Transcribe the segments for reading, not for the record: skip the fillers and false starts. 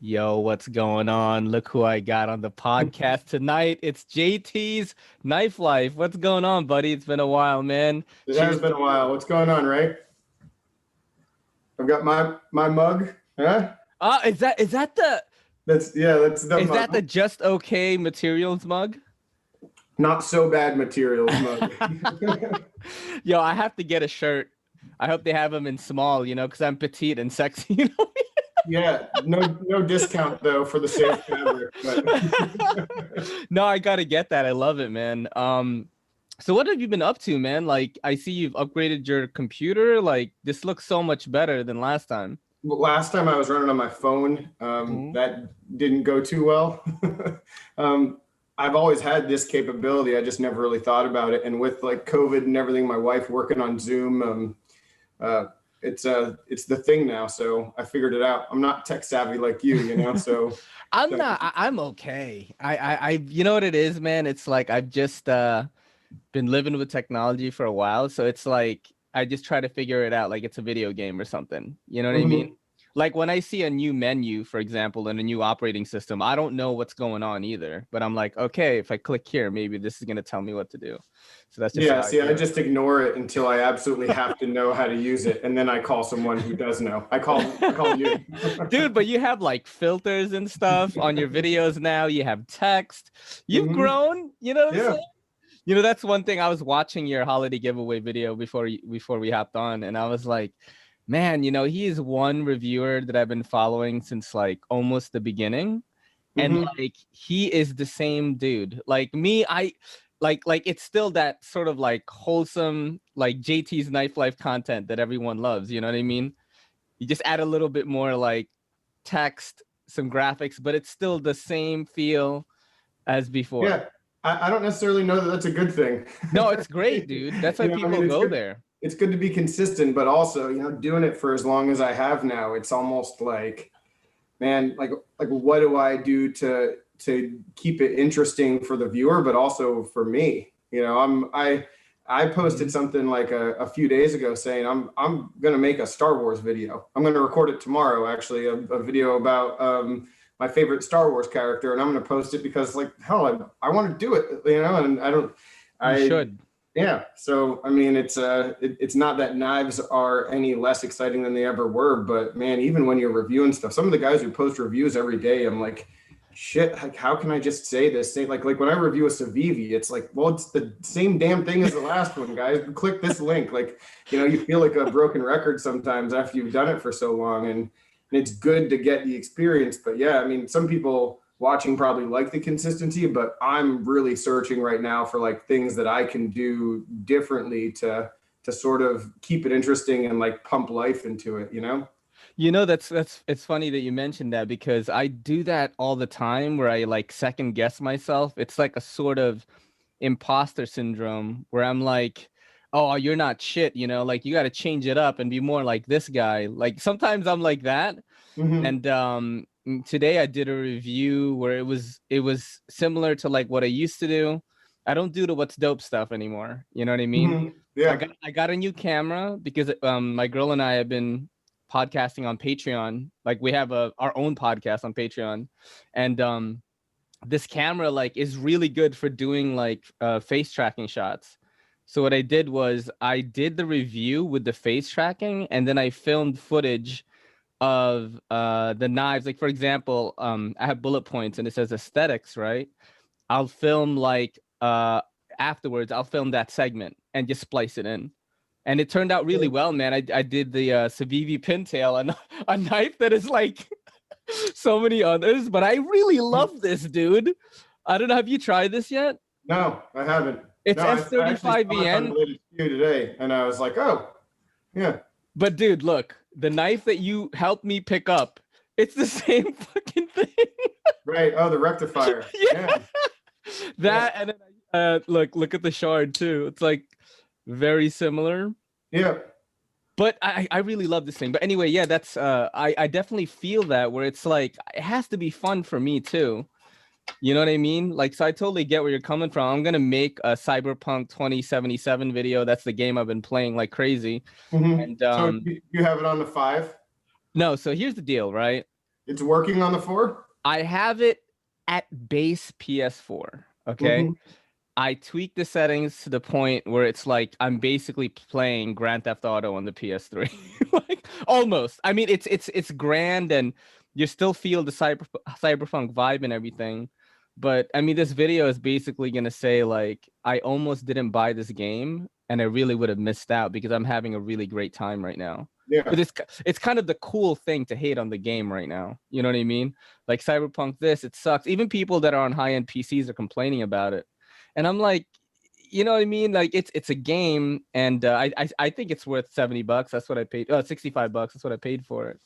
Yo, what's going on? Look who I got on the podcast tonight. It's JT's Knife Life. What's going on, buddy? It's been a while, man. It has Cheers been to a you. while. What's going on, Ray? I've got my mug. Huh? Is that the That's the is that the mug. Just Okay Materials mug? Not so bad materials mug. Yo, I have to get a shirt. I hope they have them in small, because I'm petite and sexy, Yeah, no discount though for the safe fabric. But No, I gotta get that. I love it, man. So what have you been up to, man? Like, I see you've upgraded your computer. Like, this looks so much better than last time. last time I was running on my phone, Mhm. that didn't go too well. um, I've always had this capability. I just never really thought about it. And with like COVID and everything, my wife working on Zoom, uh, it's the thing now. So I figured it out. I'm not tech savvy like you. I'm So not. I'm okay. You know what it is, man. It's like I've just been living with technology for a while, so it's like I just try to figure it out like it's a video game or something. You know what I mean? mhm. Like when I see a new menu, for example, in a new operating system, I don't know what's going on either. But I'm like, okay, if I click here, maybe this is gonna tell me what to do. So that's just Yeah, how I see, I do it. just ignore it until I absolutely have to know how to use it, and then I call someone who does know. I call you. Dude, but you have like filters and stuff on your videos now. You have text. You've hmm grown, you know what I'm Yeah. saying? That's one thing. I was watching your holiday giveaway video before we hopped on, and I was like, man, he is one reviewer that I've been following since like almost the beginning. And hmm like he is the same dude. Like me, I like it's still that sort of like wholesome, like JT's Knife Life content that everyone loves, you know what I mean? You just add a little bit more like text, some graphics, but it's still the same feel as before. Yeah. I don't necessarily know that that's a good thing. No, it's great, dude. That's why I mean, people go there. it's good to be consistent, but also, doing it for as long as I have now, it's almost like, man, like what do I do to keep it interesting for the viewer, but also for me? I posted Mhm. something like a few days ago saying I'm gonna make a Star Wars video. I'm gonna record it tomorrow, actually, a video about my favorite Star Wars character, and I'm gonna post it because like hell, I want to do it, and I don't, You I should. yeah. So I mean, it's not that knives are any less exciting than they ever were, but man, even when you're reviewing stuff, some of the guys who post reviews every day, I'm like, shit, like how can I just say this? Say like when I review a Civivi, it's like, well, it's the same damn thing as the last one, guys. Click this link. Like, you feel like a broken record sometimes after you've done it for so long, and it's good to get the experience. But yeah, I mean, some people watching probably like the consistency, but I'm really searching right now for like things that I can do differently to sort of keep it interesting and like pump life into it. That's it's funny that you mentioned that because I do that all the time where I like second guess myself. It's like a sort of imposter syndrome where I'm like, oh, you're not shit, like you got to change it up and be more like this guy. Like sometimes I'm like that. hmm And today I did a review where it was similar to like what I used to do. I don't do the what's dope stuff anymore. You know what I mean? I Yeah. got I got a new camera because my girl and I have been podcasting on Patreon. Like we have our own podcast on Patreon, and this camera like is really good for doing like face tracking shots. So what I did was I did the review with the face tracking, and then I filmed footage of the knives. Like for example, I have bullet points and it says aesthetics, right? I'll film like afterwards, I'll film that segment and just splice it in. And it turned out really well, man. I did the Civivi pintail and a knife that is like so many others, but I really love this, dude. I don't know. Have you tried this yet? No, I haven't. It's No, I actually saw it on the S35VN. latest view today, and I was like, oh, yeah, But dude, look, the knife that you helped me pick up, it's the same fucking thing. right. Oh, the rectifier. Yeah, Yeah, yeah, that and then look at the shard too. It's like very similar. yeah. But I really love this thing. But anyway, yeah, that's I definitely feel that where it's like it has to be fun for me too. You know what I mean? Like, so I totally get where you're coming from. I'm gonna make a Cyberpunk 2077 video. That's the game I've been playing like crazy. And So you have it on the 5? no, so here's the deal, right? It's working on the 4? I have it at base PS4. Okay. Mm-hmm. I tweaked the settings to the point where it's like I'm basically playing Grand Theft Auto on the PS3. Like almost. I mean, it's grand and you still feel the cyberpunk vibe and everything. But I mean, this video is basically gonna say like I almost didn't buy this game and I really would have missed out because I'm having a really great time right now. Yeah. But it's kind of the cool thing to hate on the game right now. You know what I mean? Like Cyberpunk this, it sucks. Even people that are on high-end PCs are complaining about it. And I'm like, you know what I mean? Like it's a game, and I think it's worth $70. That's what I paid. $65. That's what I paid for it.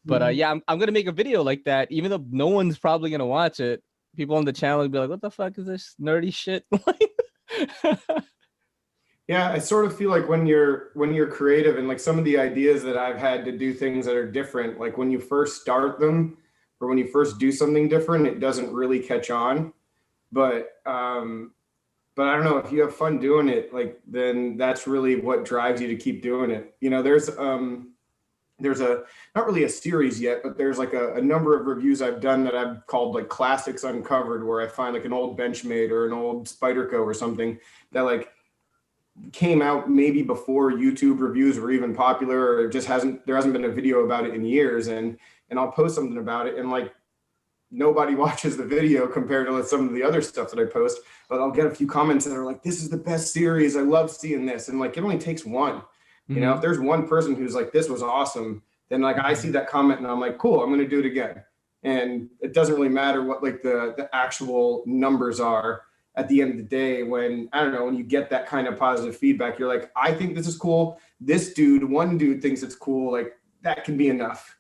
But Mm-hmm. yeah, I'm gonna make a video like that, even though no one's probably gonna watch it. People on the channel will be like, "What the fuck is this nerdy shit?" Yeah, I sort of feel like when you're creative and like some of the ideas that I've had to do things that are different, like when you first start them or when you first do something different, it doesn't really catch on. But I don't know, if you have fun doing it, like then that's really what drives you to keep doing it. You know, there's a not really a series yet, but there's like a number of reviews I've done that I've called like classics uncovered, where I find like an old Benchmade or an old Spyderco or something that like came out maybe before YouTube reviews were even popular, or there hasn't been a video about it in years, and I'll post something about it and like nobody watches the video compared to some of the other stuff that I post, but I'll get a few comments that are like, this is the best series, I love seeing this. And like it only takes one. You know, if there's one person who's like, this was awesome, then like I see that comment and I'm like, cool, I'm going to do it again. And it doesn't really matter what like the actual numbers are at the end of the day. When, I don't know, when you get that kind of positive feedback, you're like, I think this is cool. One dude thinks it's cool. Like that can be enough.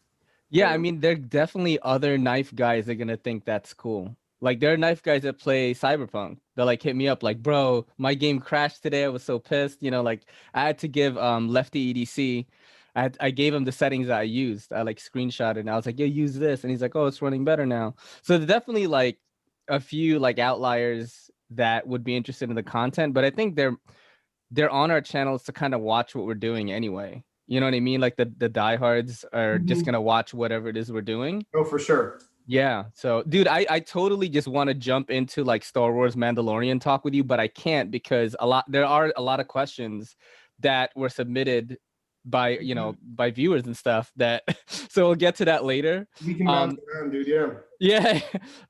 Yeah, I mean, there are definitely other knife guys that are gonna think that's cool. Like there are knife guys that play Cyberpunk. They'll like hit me up like, bro, my game crashed today. I was so pissed. You know, like I had to give Lefty EDC. I gave him the settings that I used. I like screenshot it and I was like, yo, use this. And he's like, oh, it's running better now. So there's definitely like a few like outliers that would be interested in the content, but I think they're on our channels to kind of watch what we're doing anyway. You know what I mean? Like the diehards are just gonna watch whatever it is we're doing. Oh, for sure. Yeah. So, dude, I totally just want to jump into like Star Wars Mandalorian talk with you, but I can't because there are a lot of questions that were submitted by by viewers and stuff that so we'll get to that later. We can bounce around, dude. Yeah.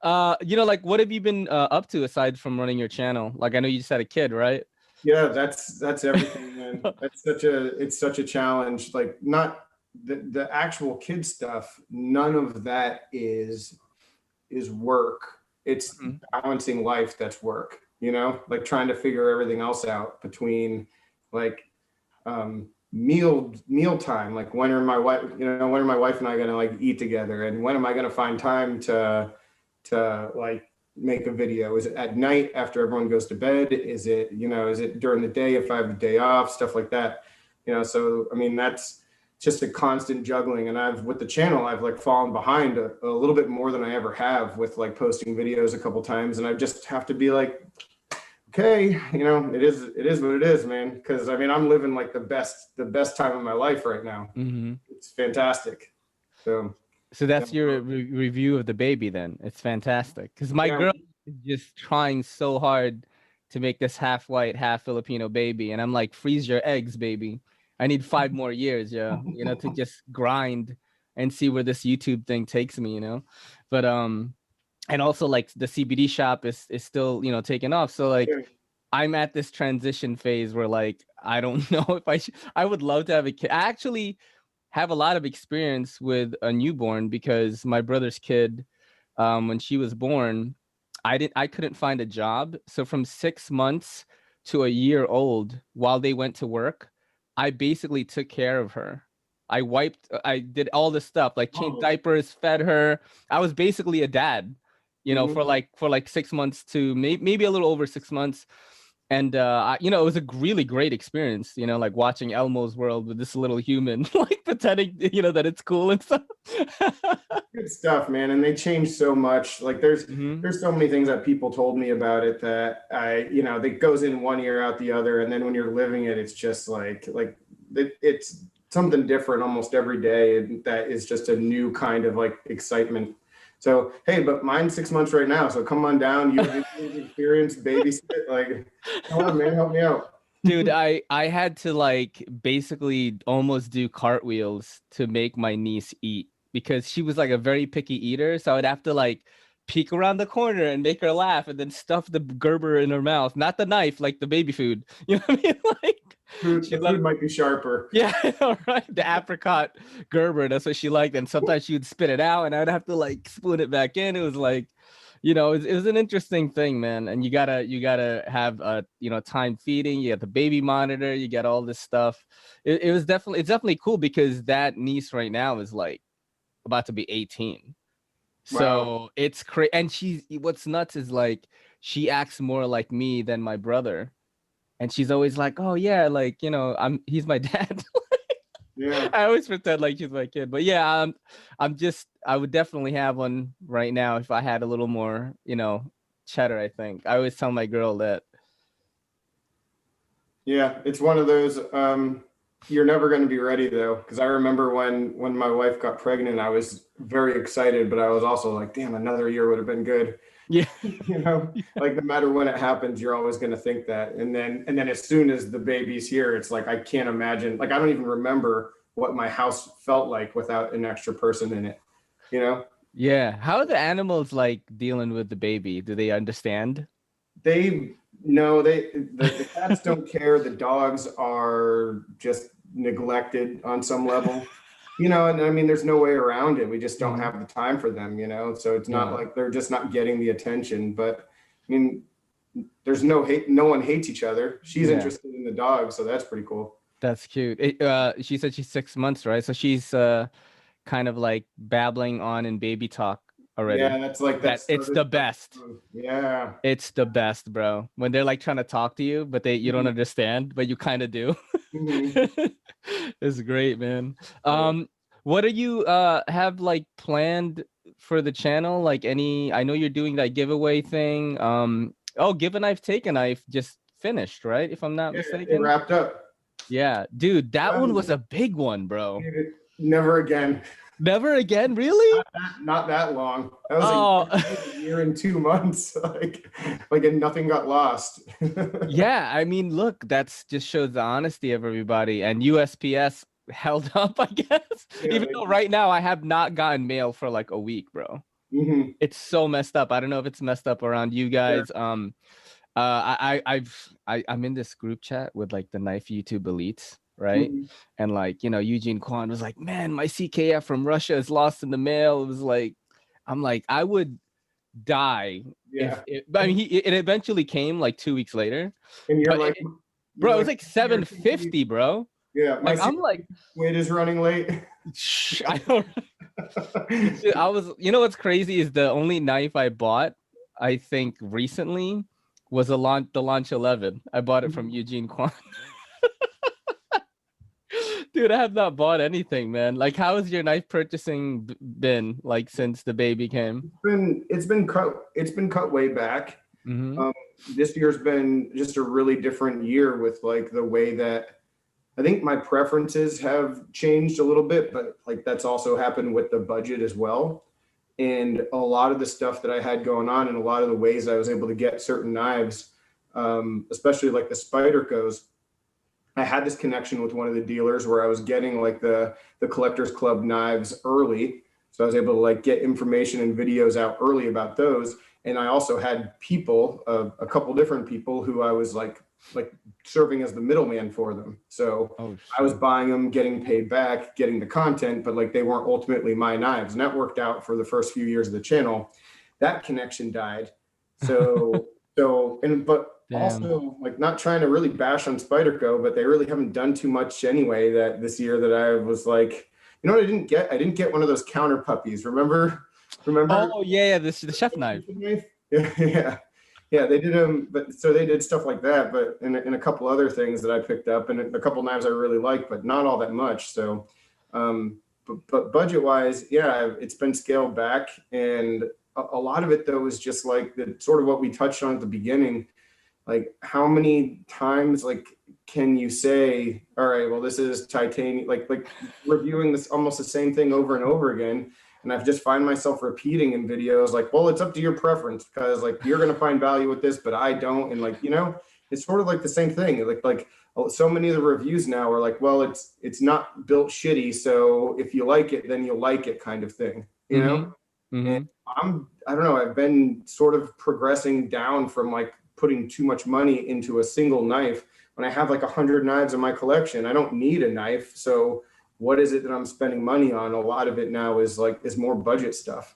Yeah. Like what have you been up to aside from running your channel? Like I know you just had a kid, right? Yeah, that's everything, man. It's such a challenge. Like not the actual kid stuff, none of that is work. It's balancing life that's work, you know, like trying to figure everything else out between like meal time, like when are my wife and I gonna like eat together, and when am I gonna find time to like make a video? Is it at night after everyone goes to bed? Is it during the day if I have a day off, stuff like that? So I mean, that's just a constant juggling. And with the channel, I've like fallen behind a little bit more than I ever have with like posting videos a couple times. And I just have to be like, okay, it is what it is, man. Because I mean, I'm living like the best time of my life right now. It's fantastic. So that's your review of the baby then. It's fantastic because my girl is just trying so hard to make this half white, half Filipino baby. And I'm like, freeze your eggs, baby. I need 5 more years, to just grind and see where this YouTube thing takes me, But and also like the CBD shop is still, taking off. So like I'm at this transition phase where like I don't know if I would love to have a kid. I actually have a lot of experience with a newborn because my brother's kid, when she was born, I couldn't find a job. So from 6 months to a year old, while they went to work, I basically took care of her. I did all this stuff, like changed diapers, fed her. I was basically a dad, for like 6 months to maybe a little over 6 months. And, it was a really great experience, like watching Elmo's world with this little human, like pretending, that it's cool and stuff. Good stuff, man. And they change so much. Like there's so many things that people told me about it that that goes in one ear out the other. And then when you're living it, it's just it's something different almost every day, and that is just a new kind of like excitement. So hey, but mine's 6 months right now, so come on down. You have experience, babysit, like come on, man, help me out. Dude, I had to like basically almost do cartwheels to make my niece eat because she was like a very picky eater. So I would have to like peek around the corner and make her laugh and then stuff the Gerber in her mouth, not the knife, like the baby food. You know what I mean? Like The food might be sharper. yeah, all right. The apricot Gerber, that's what she liked. And sometimes she would spit it out and I'd have to like spoon it back in. It was like, it was an interesting thing, man. And you gotta have time feeding, you got the baby monitor, you got all this stuff. It's definitely cool because that niece right now is like about to be 18. So Wow. it's crazy. And what's nuts is like she acts more like me than my brother. And she's always like, oh yeah, like, he's my dad. Yeah. I always pretend like she's my kid, but yeah, I would definitely have one right now if I had a little more, cheddar. I think I always tell my girl that. Yeah, it's one of those. You're never going to be ready though, because I remember when my wife got pregnant, I was very excited, but I was also like, damn, another year would have been good. Yeah, Like no matter when it happens, you're always going to think that. And then as soon as the baby's here, it's like I can't imagine. Like I don't even remember what my house felt like without an extra person in it. You know? yeah. How are the animals like dealing with the baby? Do they understand? They no, the cats don't care. The dogs are just neglected on some level. And I mean, there's no way around it. We just don't Mhm. have the time for them, so it's not Yeah, like they're just not getting the attention. But I mean, there's no hate. No one hates each other. She's yeah. interested in the dog, so that's pretty cool. That's cute. She said she's 6 months, right? So she's kind of like babbling on in baby talk already. Yeah, that's like that That it's started. the best. Yeah. It's the best, bro. When they're like trying to talk to you, but you don't understand, but you kind of do. Mm-hmm. It's great, man. Oh, yeah. What do you have like planned for the channel? Like I know you're doing that giveaway thing. Give a knife, take a knife just finished, right? If I'm not Yeah, it mistaken. wrapped up. Yeah, dude, that one was Um, a big one, bro. Never again. Never again, really? Not that long. That was Oh, a year and 2 months. And nothing got lost. yeah. I mean, look, that's just shows the honesty of everybody. And USPS held up, I guess. Yeah, Even though right now I have not gotten mail for like a week, bro. mhm. It's so messed up. I don't know if it's messed up around you Yeah. guys. I'm in this group chat with like the knife YouTube elites, right? Mhm. And like, Eugene Kwan was like, man, my CKF from Russia is lost in the mail. It was like, I'm like, I would die if Yeah. I mean, it eventually came like 2 weeks later, And but you're bro, it was like, like 750, bro. yeah, my Like I'm like, weight is running late. I don't. I was, what's crazy is the only knife I bought, I think recently, was the Launch 11. I bought it from Eugene Kwan. Dude, I have not bought anything, man. Like, how has your knife purchasing been like since the baby came? It's been cut way back. Mm-hmm. Um, this year's been just a really different year with like the way that I think my preferences have changed a little bit, but like that's also happened with the budget as well. And a lot of the stuff that I had going on and a lot of the ways I was able to get certain knives, especially like the Spyderco's, I had this connection with one of the dealers where I was getting like the Collectors Club knives early. So I was able to like get information and videos out early about those. And I also had people, a couple different people who I was like serving as the middleman for them. So Oh I was shit. buying them, getting paid back, getting the content, but like they weren't ultimately my knives. And that worked out for the first few years of the channel. That connection died. So but Damn. also like not trying to really bash on Spyderco, but they really haven't done too much anyway that this year that I was like, you know what I didn't get? I didn't get one of those counter puppies. Remember Oh yeah, the chef knife. yeah, yeah, they did them, but so they did stuff like that, but in a couple other things that I picked up, and a couple knives I really like, but not all that much. So, but budget wise, yeah, it's been scaled back, and a lot of it though is just like the sort of what we touched on at the beginning, like how many times like can you say, all right, well, this is titanium, like reviewing this almost the same thing over and over again. And I've just find myself repeating in videos like, well, it's up to your preference, because like you're going to find value with this, but I don't. And like, you know, it's sort of like the same thing. Like so many of the reviews now are like, well, it's not built shitty, so if you like it, then you'll like it, kind of thing, you know? And I don't know, I've been sort of progressing down from like putting too much money into a single knife. When I have like 100 knives in my collection, I don't need a knife. So what is it that I'm spending money on? A lot of it now is more budget stuff.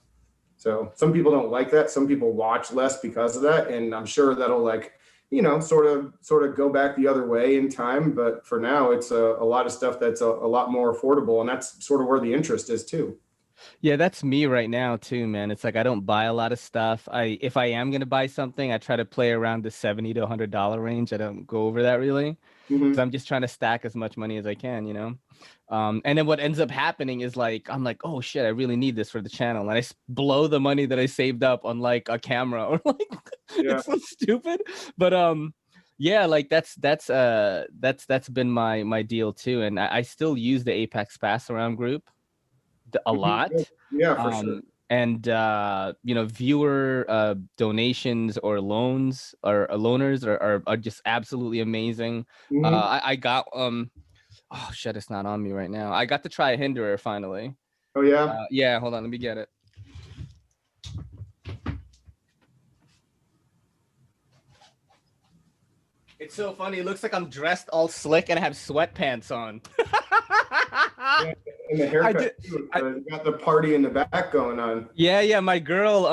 So some people don't like that. Some people watch less because of that. And I'm sure that'll like, you know, sort of go back the other way in time. But for now, it's a lot of stuff that's a lot more affordable. And that's sort of where the interest is too. Yeah, that's me right now too, man. It's like I don't buy a lot of stuff. If I am gonna buy something, I try to play around the $70 to $100 range. I don't go over that really, because I'm just trying to stack as much money as I can, you know. And then what ends up happening is like I'm like, oh shit, I really need this for the channel, and I blow the money that I saved up on like a camera or like it's so stupid. But yeah, like that's been my deal too, and I still use the Apex Pass Around group a lot. Yeah, for sure. And you know, viewer donations or loans or loaners are just absolutely amazing. I got oh shit, it's not on me right now. I got to try a hinderer finally. Oh yeah. Yeah, hold on, let me get it. It's so funny. It looks like I'm dressed all slick and I have sweatpants on. Yeah, and the haircut too. You got the party in the back going on. Yeah. My girl,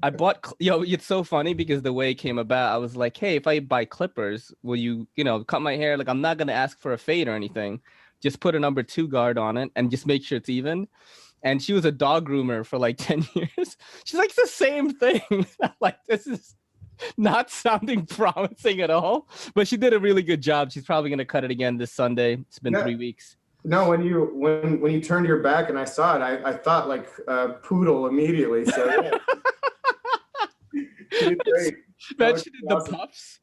I bought, it's so funny because the way it came about, I was like, hey, if I buy clippers, will you, cut my hair? Like, I'm not going to ask for a fade or anything. Just put a number 2 guard on it and just make sure it's even. And she was a dog groomer for like 10 years. She's like, it's the same thing. Like, this is not sounding promising at all, but she did a really good job. She's probably going to cut it again this Sunday. It's been 3 weeks. No, when you turned your back and I saw it, I thought like poodle immediately. So yeah. She did great. Bet she did awesome. The puffs.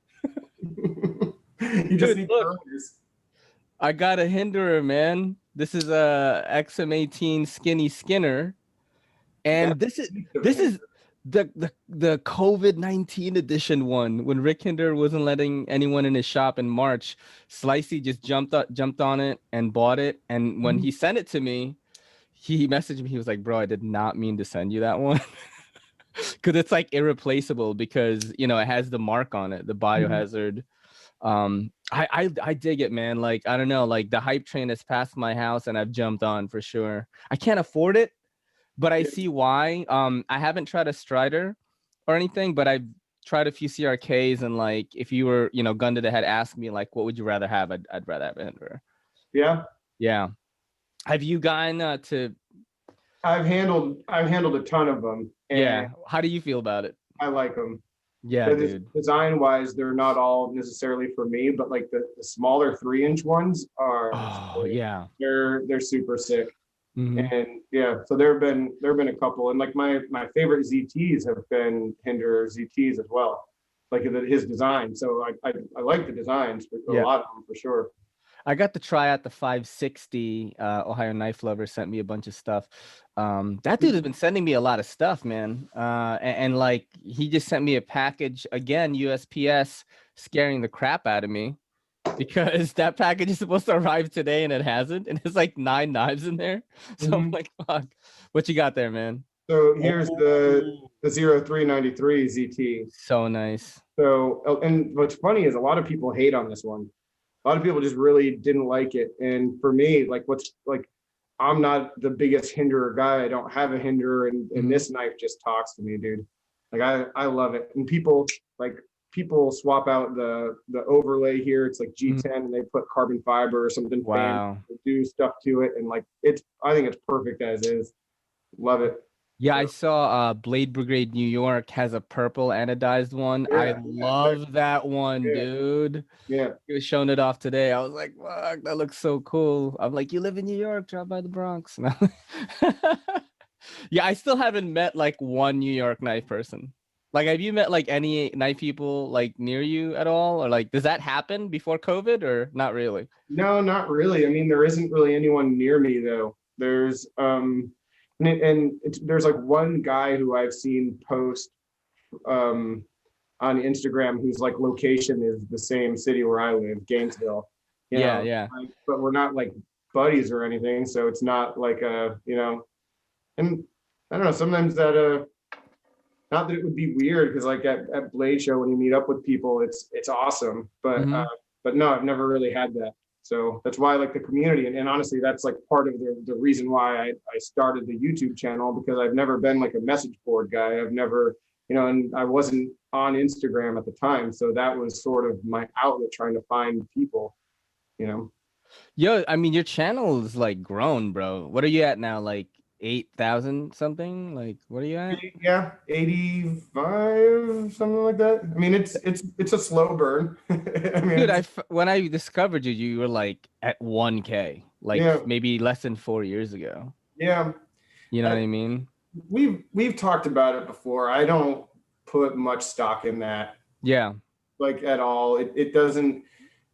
You just need colors. I got a hinderer, man. This is a XM18 Skinny Skinner, and this is the COVID-19 edition one. When Rick Hinder wasn't letting anyone in his shop in March, Slicey just jumped on it and bought it. And when he sent it to me, he messaged me. He was like, "Bro, I did not mean to send you that one." Because it's like irreplaceable because it has the mark on it, the biohazard. I dig it, man. Like, I don't know, like the hype train has passed my house and I've jumped on for sure. I can't afford it, but I see why. I haven't tried a Strider or anything, but I've tried a few CRKs, and like if you were, gun to the head, ask me like, what would you rather have? I'd rather have a hinderer. Yeah. Have you gone to? I've handled a ton of them. Yeah. How do you feel about it? I like them. Yeah, dude. Design wise, they're not all necessarily for me, but like the smaller 3-inch ones are. Oh yeah. They're super sick. And yeah, so there have been a couple, and like my favorite ZTs have been Hinder ZTs as well, like his design. So I like the designs for a lot of them for sure. I got to try out the 560. Ohio Knife Lover sent me a bunch of stuff. That dude has been sending me a lot of stuff, man. And like he just sent me a package again, USPS, scaring the crap out of me because that package is supposed to arrive today and it hasn't. And there's like 9 knives in there. So I'm like, fuck. What you got there, man? So here's the 0393 ZT. So nice. So, and what's funny is a lot of people hate on this one. A lot of people just really didn't like it. And for me, I'm not the biggest hinderer guy. I don't have a hinderer, and this knife just talks to me, dude. Like I love it. And people swap out the overlay here. It's like G10 and they put carbon fiber or something. Wow. Do stuff to it. And like I think it's perfect as is. Love it. Yeah, I saw Blade Brigade New York has a purple anodized one. Yeah, I love that one, dude. Yeah. He was showing it off today. I was like, fuck, that looks so cool. I'm like, you live in New York, drop by the Bronx. Yeah, I still haven't met like one New York knife person. Like, have you met like any knife people like near you at all, or like does that happen before COVID, or not really? No, not really. I mean, there isn't really anyone near me though. There's there's like one guy who I've seen post um on Instagram whose like location is the same city where I live, Gainesville. You Yeah, know, yeah. but we're not like buddies or anything, so it's not like a, you know, and I don't know, sometimes that not that it would be weird because like at Blade Show when you meet up with people, it's awesome. Hmm. But no, I've never really had that. So that's why I like the community. And honestly, that's like part of the reason why I started the YouTube channel, because I've never been like a message board guy. I've never, you know, and I wasn't on Instagram at the time. So that was sort of my outlet trying to find people, you know. Yo, I mean, your channel is like grown, bro. What are you at now? Like 8,000 something? Like, what are you at? Yeah, 85, something like that. I mean, it's a slow burn. I mean, Dude, it's when I discovered you, you were like at 1K, like yeah, maybe less than 4 years ago. yeah. You know what I, I mean? we've talked about it before. I don't put much stock in that, Yeah. like at all. It doesn't.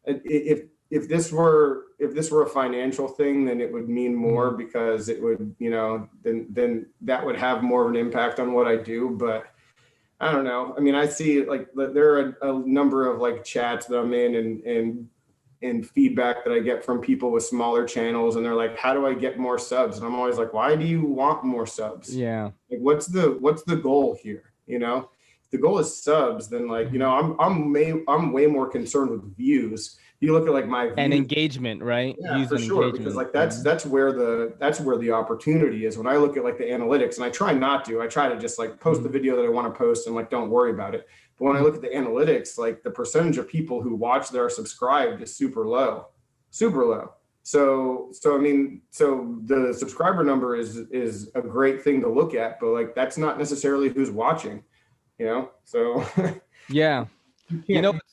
If this were a financial thing, then it would mean more, Mhm. because it would, you know, then that would have more of an impact on what I do. But I don't know. I mean, I see like there are a number of like chats that I'm in, and feedback that I get from people with smaller channels, and they're like, "How do I get more subs?" And I'm always like, "Why do you want more subs? Yeah. Like, what's the goal here? You know, if the goal is subs, then like, you know, Mhm. I'm way more concerned with views. You look at like my And views. engagement, right? Yeah, Views for and sure. Because engagement. like Mhm. that's where the opportunity is. When I look at like the analytics, and I try not to, I try to just like post the Mhm. video that I want to post and like don't worry about it. But when I look Mhm. at the analytics, like the percentage of people who watch that are subscribed is super low, super low. So I mean, so the subscriber number is a great thing to look at, but like that's not necessarily who's watching, you know. So Yeah. you You know can't.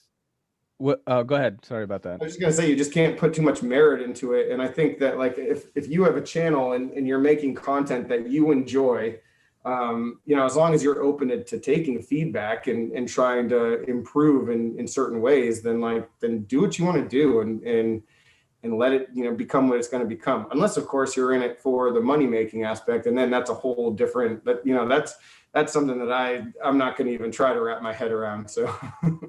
what? Go ahead. Sorry about that. I was just gonna say you just can't put too much merit into it. And I think that like if you have a channel and you're making content that you enjoy, you know, as long as you're open to taking feedback and trying to improve in certain ways, then like then do what you want to do, and let it, you know, become what it's going to become. Unless of course you're in it for the money making aspect, and then that's a whole different, but you know, that's something that I'm not going to even try to wrap my head around. So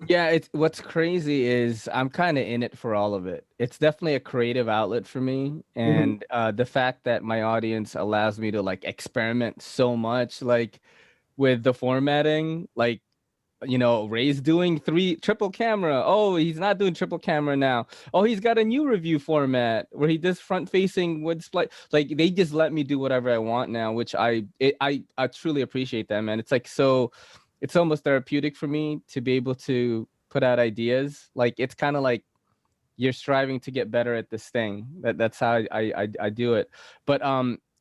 Yeah, it's what's crazy is I'm kind of in it for all of it. It's definitely a creative outlet for me, Mhm. and the fact that my audience allows me to like experiment so much, like with the formatting, like you know, Ray's doing triple camera. Oh, he's not doing triple camera now. Oh, he's got a new review format where he does front facing wood split. Like they just let me do whatever I want now, which I truly appreciate that, man. It's like so, it's almost therapeutic for me to be able to put out ideas. Like it's kind of like you're striving to get better at this thing. That's how I do it. But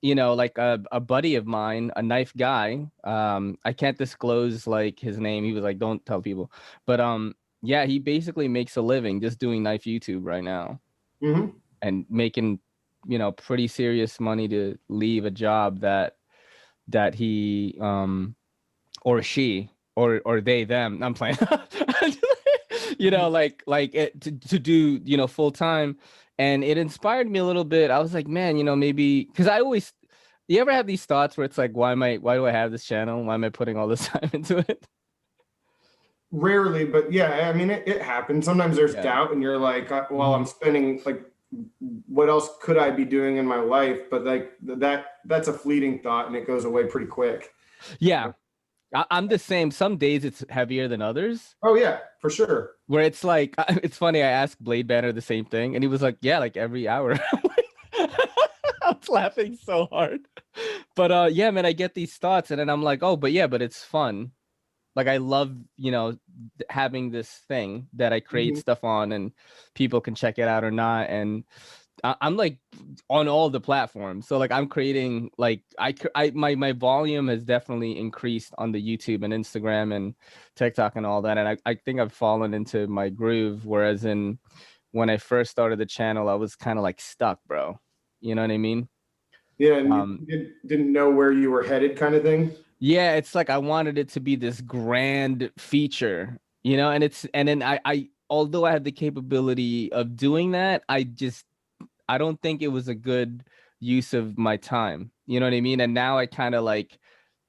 you know, like a buddy of mine, a knife guy, I can't disclose like his name. He was like, don't tell people. But yeah, he basically makes a living just doing knife YouTube right now Mhm. and making, you know, pretty serious money to leave a job that he or she or they them. I'm playing. You know, like it, to do, you know, full time, and it inspired me a little bit. I was like, man, you know, maybe because I always, you ever have these thoughts where it's like, why do I have this channel? Why am I putting all this time into it? Rarely, but yeah, I mean, it happens. Sometimes there's Yeah. doubt, and you're like, well, I'm Hmm. spending like, what else could I be doing in my life? But like that's a fleeting thought, and it goes away pretty quick. Yeah, I'm the same. Some days it's heavier than others. Oh yeah, for sure. Where it's like, it's funny. I asked Blade Banner the same thing, and he was like, "Yeah, like every hour." I was laughing so hard. But yeah, man, I get these thoughts, and then I'm like, oh, but yeah, but it's fun. Like I love, you know, having this thing that I create Mhm. stuff on, and people can check it out or not. And I'm like on all the platforms, so like I'm creating like my volume has definitely increased on the YouTube and Instagram and TikTok and all that. And I think I've fallen into my groove. Whereas in when I first started the channel, I was kind of like stuck, bro. You know what I mean? Yeah, and Um, didn't know where you were headed, kind of thing. Yeah, it's like I wanted it to be this grand feature, you know, and then I although I had the capability of doing that, I don't think it was a good use of my time. You know what I mean? And now I kind of like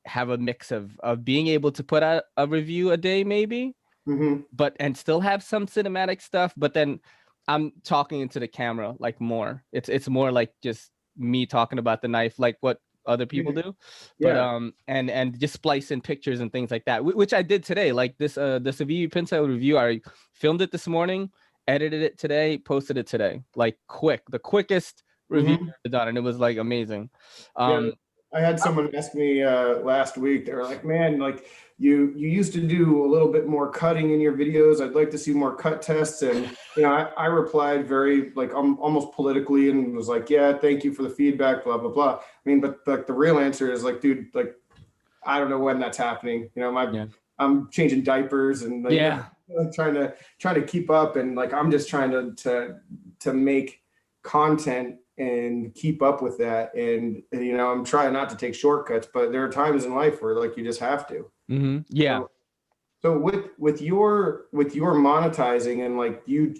have a mix of being able to put out a review a day maybe, Mm-hmm. but and still have some cinematic stuff, but then I'm talking into the camera like more. It's more like just me talking about the knife like what other people do. But Yeah. and just splice in pictures and things like that, which I did today. Like this Avivi Pinsel review, I filmed it this morning, edited it today, posted it today. Like the quickest review Mm-hmm. I've ever done, and it was like amazing. Yeah, Um I had someone ask me last week. They were like, "Man, like you used to do a little bit more cutting in your videos. I'd like to see more cut tests." And I replied very like almost politically and was like, "Yeah, thank you for the feedback, blah blah blah." I mean, but like the real answer is like, dude, like I don't know when that's happening. yeah. I'm changing diapers and like Yeah. trying to keep up, and like I'm just trying to make content and keep up with that. And I'm trying not to take shortcuts, but there are times in life where like you just have to. Yeah. So, so with your monetizing and like you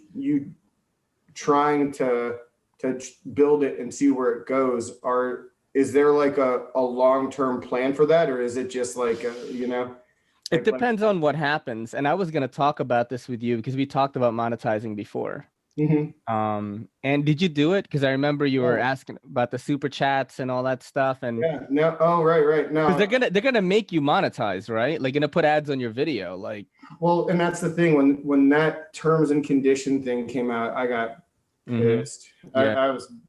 trying to build it and see where it goes, is there like a long-term plan for that, or is it just like It like depends on what happens. And I was going to talk about this with you because we talked about monetizing before. Mhm. And did you do it? Because I remember you were Oh, asking about the super chats and all that stuff. And yeah, no, oh, right, because no. they're gonna make you monetize, right? Like gonna put ads on your video. Like, Well, and that's the thing. When that terms and condition thing came out, I got pissed. yeah,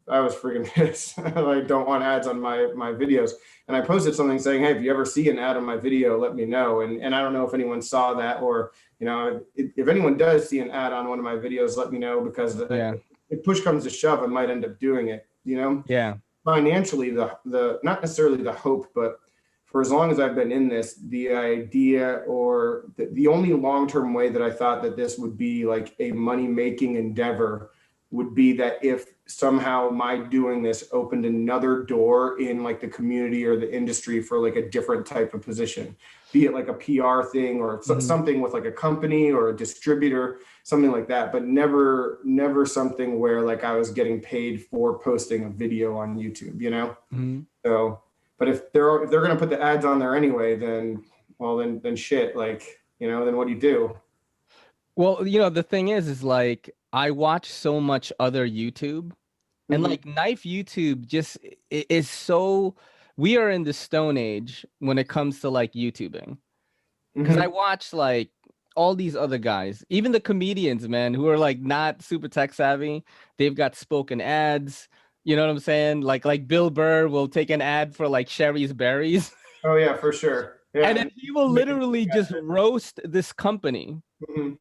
I was freaking pissed. I don't want ads on my videos. And I posted something saying, "Hey, if you ever see an ad on my video, let me know." And I don't know if anyone saw that, or if anyone does see an ad on one of my videos, let me know, because yeah, if push comes to shove, I might end up doing it. yeah. Financially, the not necessarily the hope, but for as long as I've been in this, the idea or the only long-term way that I thought that this would be like a money-making endeavor would be that if somehow my doing this opened another door in like the community or the industry for like a different type of position, be it like a PR thing or something with like a company or a distributor, something like that, but never something where like I was getting paid for posting a video on YouTube. So, but if they're going to put the ads on there anyway, then then shit, like, then what do you do? Well, the thing is like I watch so much other YouTube, and Hmm. like knife YouTube just is so. We are in the stone age when it comes to like YouTubing. Because I Hmm. watch like all these other guys, even the comedians, man, who are like not super tech savvy. They've got spoken ads. You know what I'm saying? Like Bill Burr will take an ad for like Sherry's Berries, Oh yeah, for sure. and Yeah. then he will literally just roast this company. Mhm.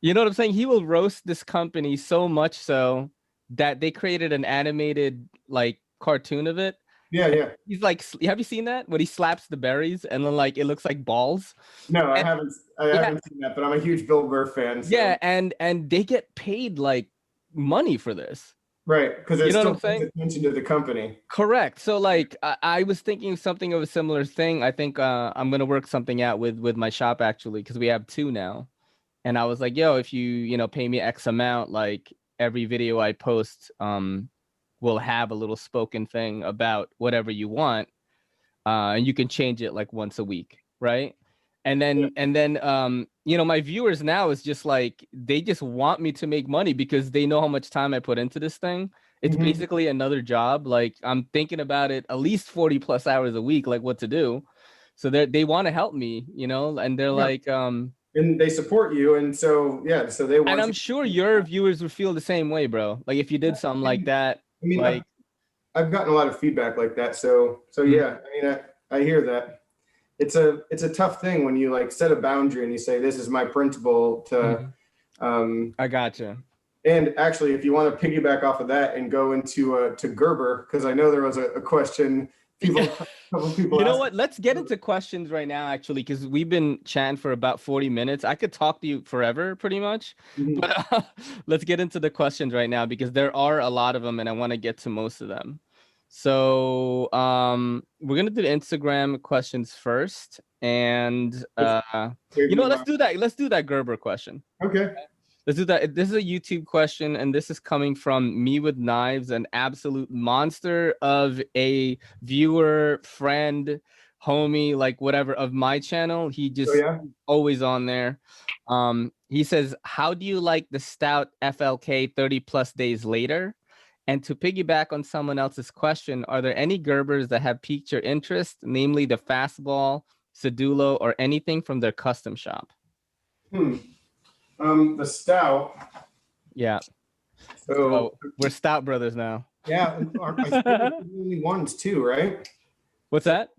You know what I'm saying? He will roast this company so much so that they created an animated like cartoon of it. Yeah, yeah. He's like, have you seen that? When he slaps the berries and then like it looks like balls. No, I And haven't. I yeah, haven't seen that, but I'm a huge Bill Burr fan. So yeah, and they get paid like money for this. right, because You it know what still I'm pays saying? attention to the company. Correct. So like I was thinking something of a similar thing. I think I'm gonna work something out with my shop actually because we have two now. And I was like, yo, if you pay me X amount, like every video I post will have a little spoken thing about whatever you want. And you can change it like once a week, right? Yeah. And then my viewers now is just like they just want me to make money because they know how much time I put into this thing. It's Hmm. basically another job. Like I'm thinking about it at least 40 plus hours a week, like what to do. So they want to help me, and they're Yeah, like, and they support you, and so yeah, so they and want I'm you. sure your viewers would feel the same way, bro. Like if you did something like that, I mean, like I've gotten a lot of feedback like that. So mhm, yeah, I mean, I hear that. It's a tough thing when you like set a boundary and you say this is my principle to. mhm. um I gotcha. And actually, if you want to piggyback off of that and go into to Gerber, because I know there was a question a couple of people You know asked. what? Let's get into questions right now, actually, because we've been chatting for about 40 minutes. I could talk to you forever, pretty much. Mhm. But let's get into the questions right now because there are a lot of them and I want to get to most of them. So we're gonna do the Instagram questions first, and you know what, let's do that. Let's do that Gerber question. Okay. Let's do that. This is a YouTube question, and this is coming from Me with Knives, an absolute monster of a viewer, friend, homie, like whatever of my channel. He just always on there. He says, how do you like the stout FLK 30 plus days later? And to piggyback on someone else's question, are there any Gerbers that have piqued your interest, namely the fastball, Sedulo, or anything from their custom shop? The stout. Yeah. So we're stout brothers now. Yeah. I feel like we're the only ones too, right? What's that?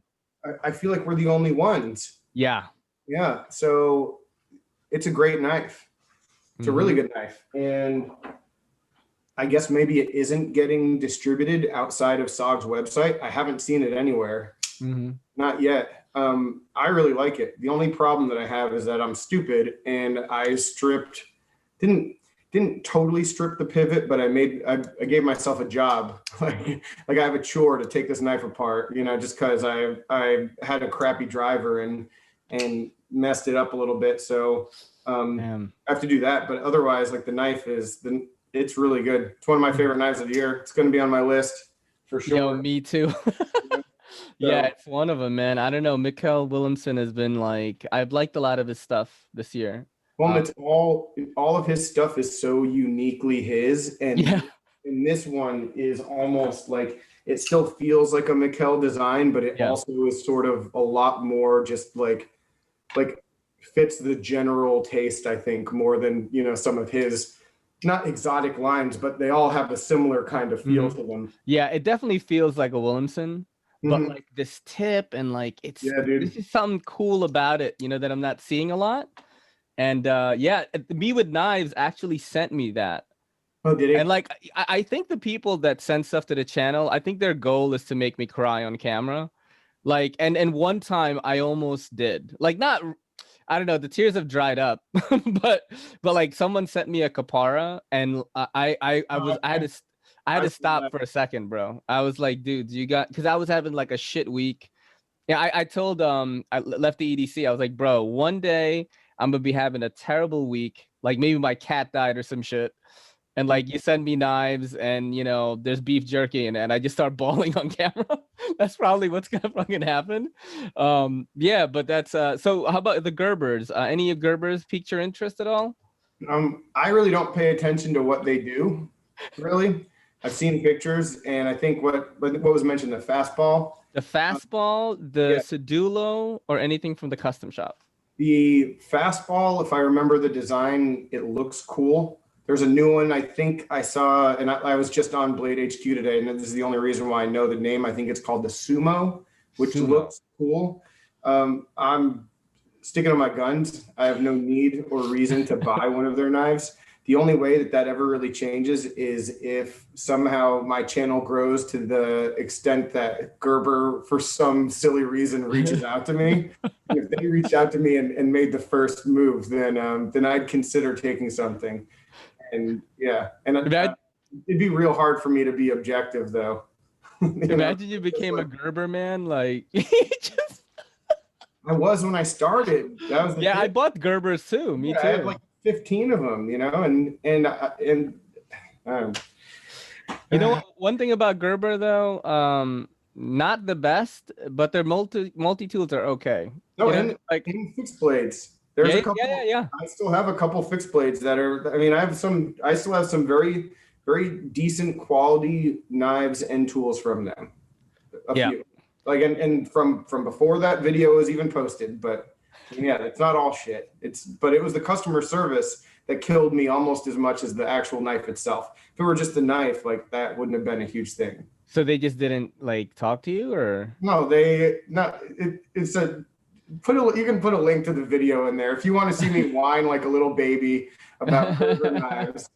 I feel like we're the only ones. Yeah. Yeah. So it's a great knife. It's a really good knife. And I guess maybe it isn't getting distributed outside of SOG's website. I haven't seen it anywhere. Not yet. I really like it. The only problem that I have is that I'm stupid and I didn't totally strip the pivot, but I gave myself a job. like I have a chore to take this knife apart, you know, just because I had a crappy driver and messed it up a little bit. So I have to do that. But otherwise, like the knife it's really good. It's one of my favorite knives of the year. It's going to be on my list for sure. Yo, me too. Yeah, it's one of them, man. I don't know. Mikael Williamson has been like, I've liked a lot of his stuff this year. Well, it's all of his stuff is so uniquely his, and this one is almost like it still feels like a Mikael design, but it also is sort of a lot more just like fits the general taste, I think, more than, you know, some of his not exotic lines, but they all have a similar kind of feel to them. Yeah, it definitely feels like a Williamson. But like this tip and like this is something cool about it, you know, that I'm not seeing a lot. And Me with Knives actually sent me that. Oh, did he? And like I think the people that send stuff to the channel, I think their goal is to make me cry on camera. Like and one time I almost did. Like not, I don't know, the tears have dried up, but like someone sent me a Capara and I had to stop for a second, bro. I was like, dude, because I was having like a shit week. Yeah, I told I left the EDC. I was like, bro, one day I'm gonna be having a terrible week. Like maybe my cat died or some shit. And like you send me knives and, you know, there's beef jerky in it, and I just start bawling on camera. That's probably what's gonna fucking happen. Yeah, but that's so how about the Gerbers? Any of Gerbers piqued your interest at all? I really don't pay attention to what they do, really. I've seen pictures, and I think what was mentioned, the fastball. The fastball, the Sedulo, or anything from the custom shop? The fastball, if I remember the design, it looks cool. There's a new one I think I saw, and I was just on Blade HQ today, and this is the only reason why I know the name. I think it's called the Sumo, which looks cool. I'm sticking to my guns. I have no need or reason to buy one of their knives. The only way that ever really changes is if somehow my channel grows to the extent that Gerber, for some silly reason, reaches out to me. If they reach out to me and made the first move, then I'd consider taking something. And it'd be real hard for me to be objective, though. Imagine you became a Gerber man, like just. I was when I started. That was I bought Gerbers too. Me too. I had like 15 of them, you know, and you know what? One thing about Gerber though, not the best, but their multi tools are okay. No, and like fixed blades. There's a couple. Yeah. I still have a couple fixed blades that are. I mean, I still have some very, very decent quality knives and tools from them. A few. Like and from before that video was even posted, but yeah, it's not all shit. But it was the customer service that killed me almost as much as the actual knife itself. If it were just the knife, like that wouldn't have been a huge thing. So they just didn't like talk to you, or no? It's a. You can put a link to the video in there if you want to see me whine like a little baby about Gerber knives,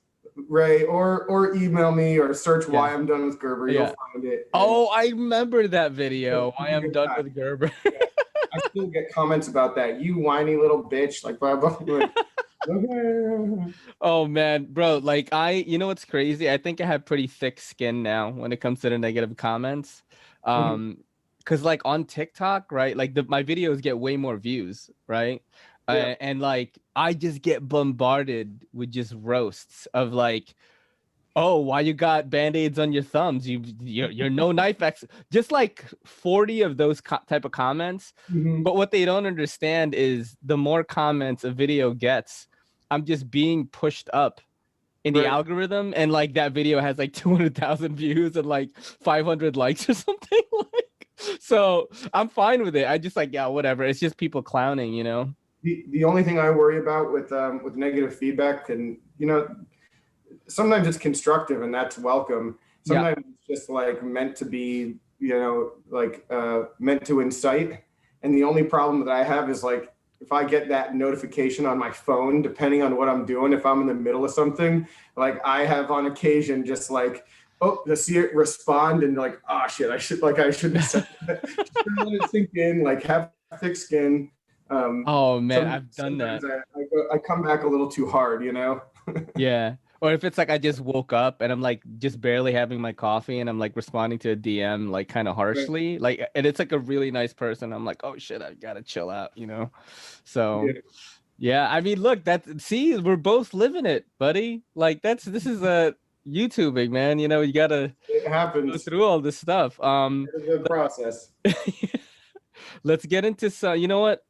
Ray, or email me or search why I'm done with Gerber. You'll find it. Oh, I remember that video. Why I'm done with Gerber. I still get comments about that. You whiny little bitch, like blah blah blah. Oh man, bro, like you know what's crazy? I think I have pretty thick skin now when it comes to the negative comments. Cause like on TikTok, right? Like my videos get way more views, right? Yeah. And like I just get bombarded with just roasts of like, oh, why you got band-aids on your thumbs? You're no knife just like 40 of those type of comments. Mhm. But what they don't understand is the more comments a video gets, I'm just being pushed up in the Right. algorithm, and like that video has like 200,000 views and like 500 likes or something. Like, so I'm fine with it. I just like, yeah, whatever. It's just people clowning, you know? The only thing I worry about with negative feedback, and sometimes it's constructive and that's welcome. Yeah. Sometimes it's just like meant to be, meant to incite. And the only problem that I have is like if I get that notification on my phone, depending on what I'm doing, if I'm in the middle of something, like I have on occasion just like, oh, to see it respond and like, oh shit, I shouldn't have said that. Just let it sink in, like have thick skin. Oh man, I've done that. Sometimes I come back a little too hard, you know? Yeah. Or if it's like I just woke up and I'm like just barely having my coffee and I'm like responding to a DM like kind of Right. harshly, like, and it's like a really nice person. I'm like, oh shit, I gotta chill out, you know? So Yeah. yeah, I mean, look, see, we're both living it, buddy. Like this is a YouTubing, man. You know, you gotta It go happens. through all this stuff. It's a good process. Let's get into some, you know what?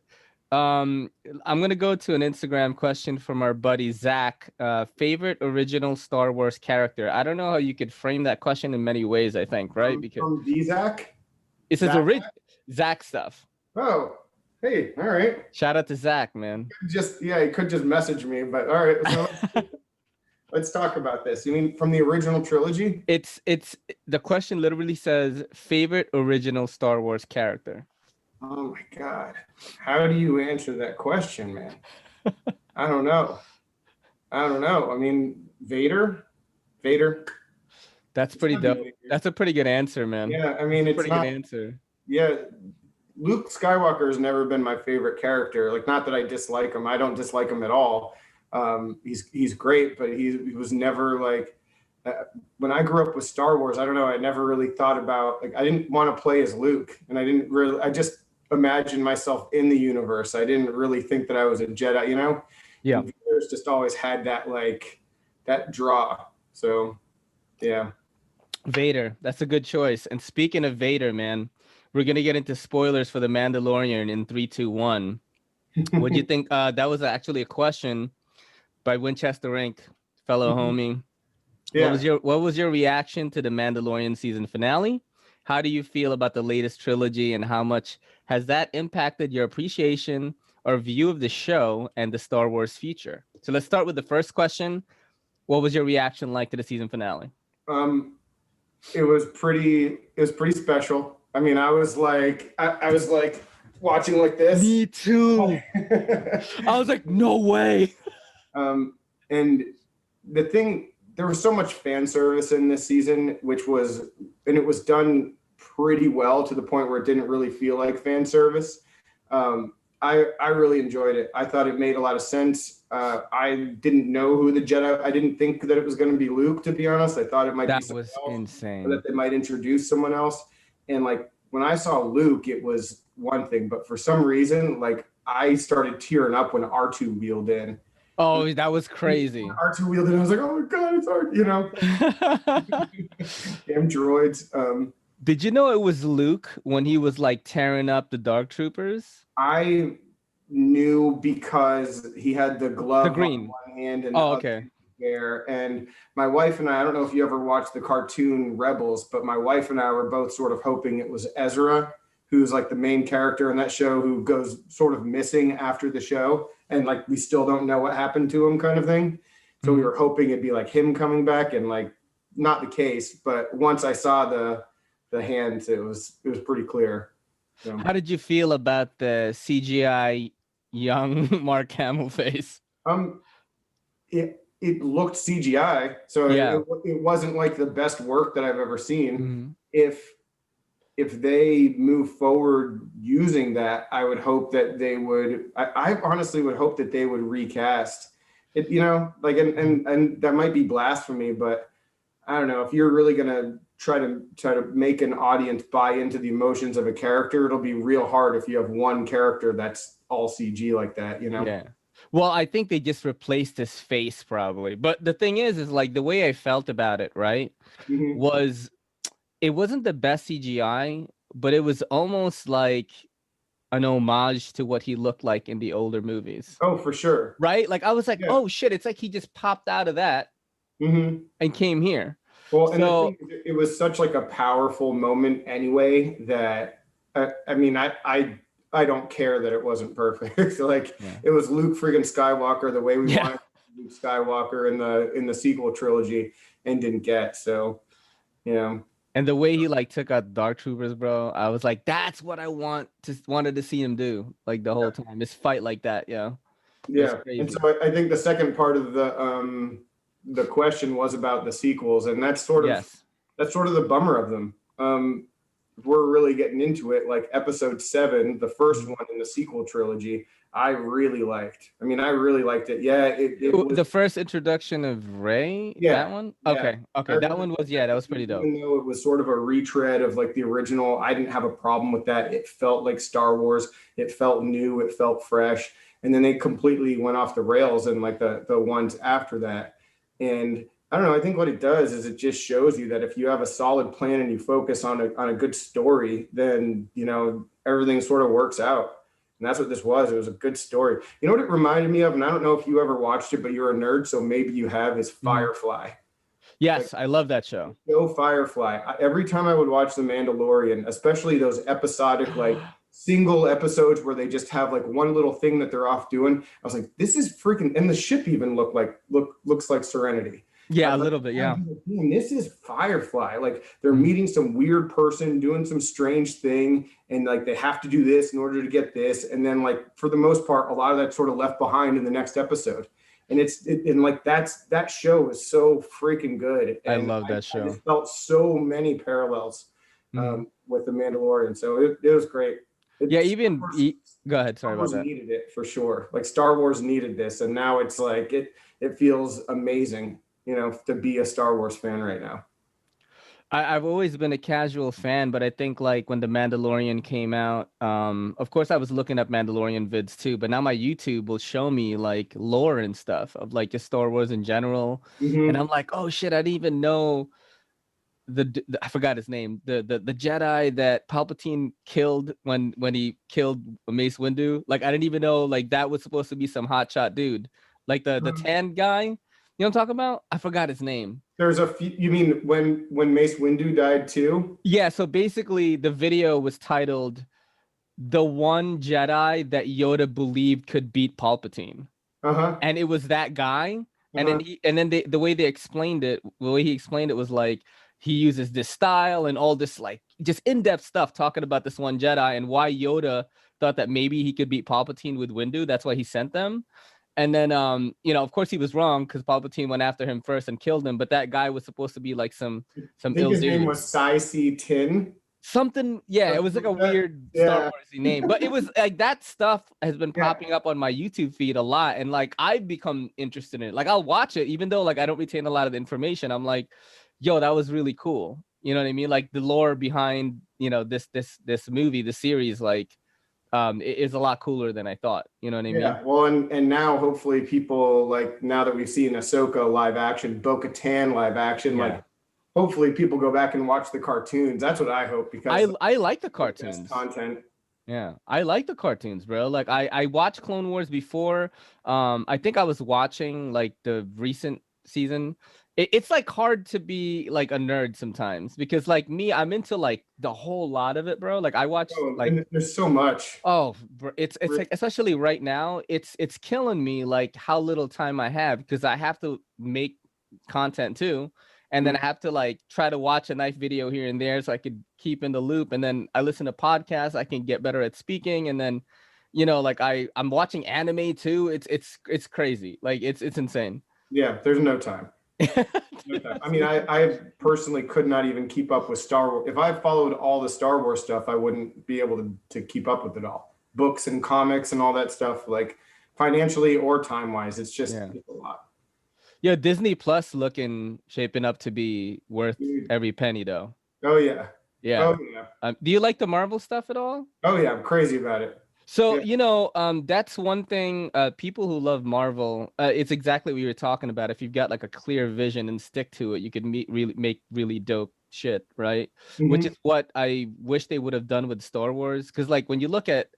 Um, I'm gonna go to an Instagram question from our buddy Zach. Favorite original Star Wars character. I don't know how you could frame that question in many ways, I think, right? Because From Zach. it says Zach. Zach stuff. Oh, hey, all right. Shout out to Zach, man. He could just message me, but all right. So let's talk about this. You mean from the original trilogy? It's the question literally says favorite original Star Wars character. Oh my God. How do you answer that question, man? I don't know. I mean, Vader. Vader. That's It's pretty gotta be dope. Vader. That's a pretty good answer, man. Yeah, I That's mean, a it's pretty good not. answer. Yeah, Luke Skywalker has never been my favorite character. Like, not that I dislike him. I don't dislike him at all. He's great, but he was never like. When I grew up with Star Wars, I don't know. I never really thought about like I didn't want to play as Luke, and I didn't really. I just imagined myself in the universe. I didn't really think that I was a Jedi, you know. Yeah. And Vader's just always had that like that draw. So yeah. Vader. That's a good choice. And speaking of Vader, man, we're gonna get into spoilers for the Mandalorian in 3, 2, 1. What do you think? That was actually a question by Winchester Inc., fellow homie. Yeah. What was your reaction to the Mandalorian season finale? How do you feel about the latest trilogy, and how much has that impacted your appreciation or view of the show and the Star Wars future? So let's start with the first question. What was your reaction like to the season finale? Um, it was pretty special. I mean, I was like watching like this. Me too. I was like, no way. And the thing, there was so much fan service in this season, and it was done pretty well to the point where it didn't really feel like fan service. I really enjoyed it. I thought it made a lot of sense. I didn't know who the Jedi. I didn't think that it was going to be Luke, to be honest. I thought it might be That someone was else, or insane. that they might introduce someone else. And like when I saw Luke, it was one thing, but for some reason, like I started tearing up when R2 wheeled in. Oh, that was crazy. R2 wheeled in. I was like, oh my God, it's R, you know. Damn droids. Did you know it was Luke when he was like tearing up the Dark Troopers? I knew because he had the glove The on green. one hand and Oh, the other okay. hand there. And my wife and I don't know if you ever watched the cartoon Rebels, but my wife and I were both sort of hoping it was Ezra, who's like the main character in that show, who goes sort of missing after the show. And like we still don't know what happened to him, kind of thing. So we were hoping it'd be like him coming back, and like not the case. But once I saw the hands, it was pretty clear. So. How did you feel about the CGI young Mark Hamill face? It looked CGI, so Yeah. it wasn't like the best work that I've ever seen. Mhm. If they move forward using that, I would hope that they would. I honestly would hope that they would recast it, you know, like, and that might be blasphemy, but I don't know, if you're really gonna try to make an audience buy into the emotions of a character, it'll be real hard if you have one character that's all CG like that, you know? Yeah. Well, I think they just replaced his face probably. But the thing is like the way I felt about it, right, Mhm. was it wasn't the best CGI, but it was almost like an homage to what he looked like in the older movies. Oh, for sure. Right? Like I was like, Yeah. oh shit, it's like he just popped out of that Hmm. and came here. Well, and the thing So is, it was such like a powerful moment anyway that I mean, I don't care that it wasn't perfect. Like yeah. it was Luke friggin' Skywalker the way we Yeah. wanted Luke Skywalker in the sequel trilogy and didn't get. So, you know, And the way he like took out Dark Troopers, bro, I was like, that's what I wanted to see him do like the whole time. Just fight like that, yeah. It was yeah. And crazy. so I think the second part of the question was about the sequels, and Yes. that's sort of the bummer of them. We're really getting into it. Like episode 7, the first one in the sequel trilogy, I really liked. I mean, I really liked it. Yeah, it was. The first introduction of Ray, that Yeah, one? yeah. Okay. I That really one was, liked yeah, that that was pretty episode, dope. even though it was sort of a retread of like the original. I didn't have a problem with that. It felt like Star Wars. It felt new. It felt fresh. And then they completely went off the rails in like the ones after that. And I don't know. I think what it does is it just shows you that if you have a solid plan and you focus on a good story, then you know everything sort of works out. And that's what this was. It was a good story. You know what it reminded me of, and I don't know if you ever watched it, but you're a nerd, so maybe you have. Is Mhm. Firefly. Like Yes, I love that show. go Firefly. Every time I would watch The Mandalorian, especially those episodic like single episodes where they just have like one little thing that they're off doing, I was like, this is freaking. And the ship even looks like Serenity. I Yeah, a was like, little bit, yeah. man, this is Firefly. Like they're Mhm. meeting some weird person, doing some strange thing, and like they have to do this in order to get this. And then like for the most part, a lot of that's sort of left behind in the next episode. And and like that show is so freaking good. I And love that I show. just felt so many parallels Mhm. with the Mandalorian. So it was great. Yeah, It's go ahead, Star sorry about Wars that. needed it for sure. Like Star Wars needed this, and now it's like it feels amazing, you know, to be a Star Wars fan right now. I've always been a casual fan, but I think like when The Mandalorian came out, of course I was looking up Mandalorian vids too, but now my YouTube will show me like lore and stuff of like just Star Wars in general. And Hmm. I'm like, oh shit, I didn't even know I forgot his name, the Jedi that Palpatine killed when he killed Mace Windu. Like I didn't even know like that was supposed to be some hotshot dude, like the tan guy. You know what I'm talking about? I forgot his name. There's a few. You mean when Mace Windu died too? Yeah, so basically the video was titled "The One Jedi That Yoda Believed Could Beat Palpatine," Uh huh. and it was that guy. Uh And then huh. the way they explained it, the way he explained it was like he uses this style and all this like just in-depth stuff talking about this one Jedi and why Yoda thought that maybe he could beat Palpatine with Windu. That's why he sent them. And then you know, of course he was wrong because Palpatine went after him first and killed him, but that guy was supposed to be like I some think ill his name dude. was Sai Tin. Something, yeah, it was Something like a like that. weird Star Yeah. Warsy name, but it was like that stuff has been Yeah. popping up on my YouTube feed a lot, and like I've become interested in it. Like I'll watch it, even though like I don't retain a lot of the information. I'm like, yo, that was really cool. You know what I mean? Like the lore behind, you know, this movie, the series, like it is a lot cooler than I thought. You know what I mean? Yeah. Well, and now hopefully people like now that we've seen Ahsoka live action, Bo-Katan live action, Yeah. like hopefully people go back and watch the cartoons. That's what I hope because I like the the best cartoons. content. Yeah, I like the cartoons, bro. Like I watched Clone Wars before. I think I was watching like the recent season. It's like hard to be like a nerd sometimes because like me, I'm into like the whole lot of it, bro. Like I watch Oh, like and there's so much. oh, bro, it's like especially right now, it's killing me like how little time I have because I have to make content too. And then I have to like try to watch a nice video here and there so I could keep in the loop. And then I listen to podcasts, I can get better at speaking. And then, you know, like I'm watching anime too. It's crazy. Like it's insane. Yeah, there's no time. No time. I mean, I personally could not even keep up with Star Wars. If I followed all the Star Wars stuff, I wouldn't be able to keep up with it all. Books and comics and all that stuff. Like financially or time wise. It's just Yeah. it's a lot. Yeah, Disney Plus shaping up to be worth Dude. every penny though. Oh yeah. Yeah. Oh yeah. Do you like the Marvel stuff at all? Oh yeah. I'm crazy about it. So, Yeah. that's one thing, people who love Marvel, it's exactly what you were talking about. If you've got like a clear vision and stick to it, you could really make really dope shit, right? Which Hmm. is what I wish they would have done with Star Wars. Because like when you look at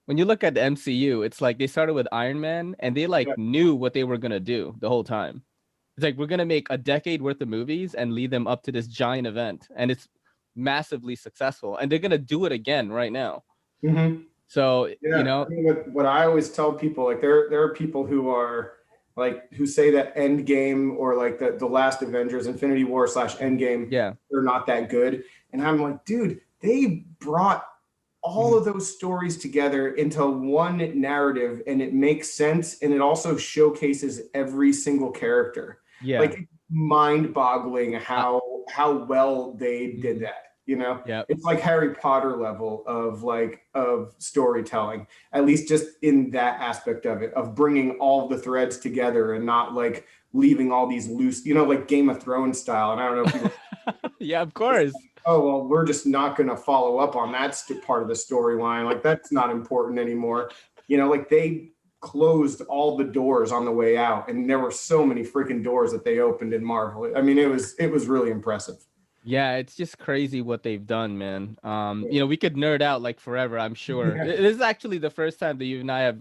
the MCU, it's like they started with Iron Man and they like Yeah. knew what they were gonna do the whole time. It's like we're gonna make a decade worth of movies and lead them up to this giant event, and it's massively successful, and they're gonna do it again right now. Hmm. So, Yeah, I mean, what I always tell people, like there are people who are like who say that Endgame or like the last Avengers, Infinity War slash Endgame, yeah. they're not that good, and I'm like, dude, they brought all Mhm. of those stories together into one narrative, and it makes sense, and it also showcases every single character. Yeah. Like mind-boggling Uh, how well they did mhm. that. You know, Yeah. it's like Harry Potter level of storytelling, at least just in that aspect of it, of bringing all the threads together and not like leaving all these loose, like Game of Thrones style. And I don't know if you Yeah, of course. oh well, we're just not going to follow up on that part of the storyline, like that's not important anymore. Like they closed all the doors on the way out, and there were so many freaking doors that they opened in Marvel. I mean, it was really impressive. Yeah, it's just crazy what they've done, man. We could nerd out like forever, I'm sure. Yeah. This is actually the first time that you and I have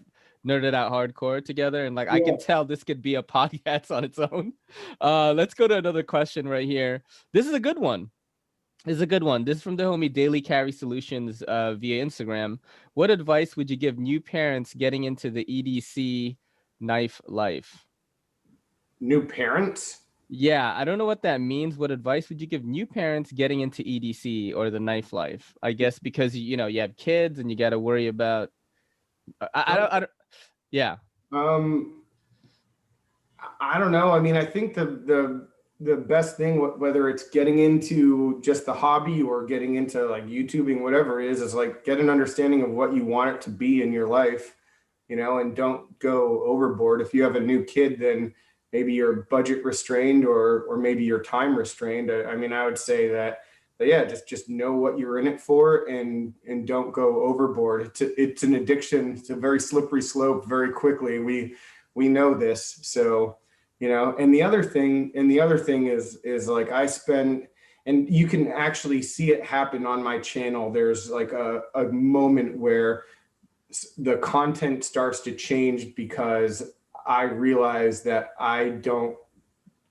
nerded out hardcore together, and like I can Yeah. tell this could be a podcast on its own. Let's go to another question right here. This is a good one. This is a good one. This is from the homie Daily Carry Solutions via Instagram. What advice would you give new parents getting into the EDC knife life? New parents. Yeah, I don't know what that means. What advice would you give new parents getting into EDC or the knife life? I guess because you have kids and you got to worry about. I don't. Yeah. um I don't know. I mean, I think the best thing, whether it's getting into just the hobby or getting into like YouTubing, whatever it is like get an understanding of what you want it to be in your life, and don't go overboard. If you have a new kid, then maybe you're budget restrained or maybe you're time restrained. I mean, I would say that yeah, just know what you're in it for and don't go overboard. It's an addiction. It's a very slippery slope very quickly. We know this. So, and the other thing is like I spend, and you can actually see it happen on my channel. There's like a moment where the content starts to change because I realize that I don't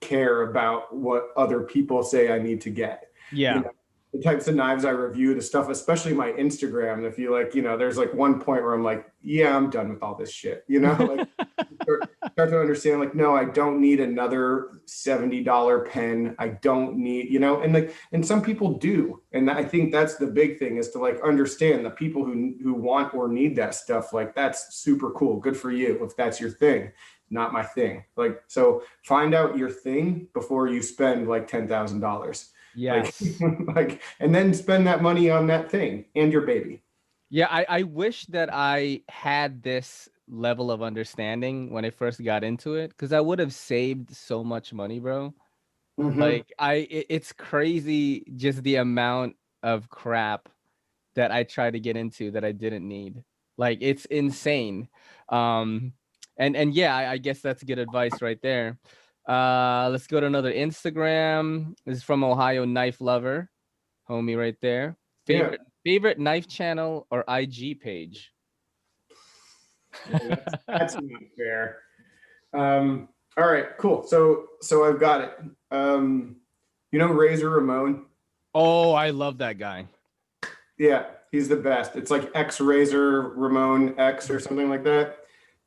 care about what other people say I need to get. You Yeah. know, the types of knives I review, the stuff, especially my Instagram. If you like, there's like one point where I'm like, yeah, I'm done with all this shit. Like start to understand, like, no, I don't need another $70 pen. I don't need, and some people do. And I think that's the big thing, is to like understand the people who want or need that stuff. Like that's super cool. Good for you if that's your thing. Not my thing. Like, so find out your thing before you spend like $10,000. Like, Yes. like, and then spend that money on that thing and your baby. Yeah. I wish that I had this level of understanding when I first got into it, because I would have saved so much money, bro. Mm-hmm. Like it's crazy just the amount of crap that I tried to get into that I didn't need. Like it's insane. Um, and yeah, I guess that's good advice right there. Let's go to another Instagram. This is from Ohio Knife Lover, homie right there. Yeah. Favorite knife channel or IG page? Man, that's not fair. All right, cool. So I've got it. Razor Ramon. Oh, I love that guy. Yeah, he's the best. It's like X Razor Ramon X or something like that.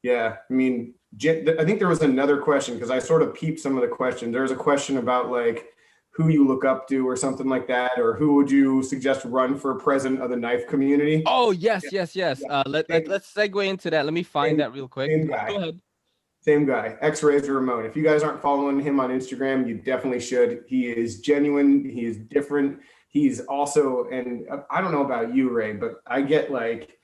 Yeah, I mean, I think there was another question because I sort of peeped some of the questions. There was a question about like who you look up to or something like that, or who would you suggest run for president of the knife community? Oh, yes, Yeah, yes, yes. yeah. Let's segue into that. Let me find Same, that real quick. same Go guy. ahead. Same guy, X Razor Ramon. If you guys aren't following him on Instagram, you definitely should. He is genuine. He is different. He's also, and I don't know about you, Ray, but I get like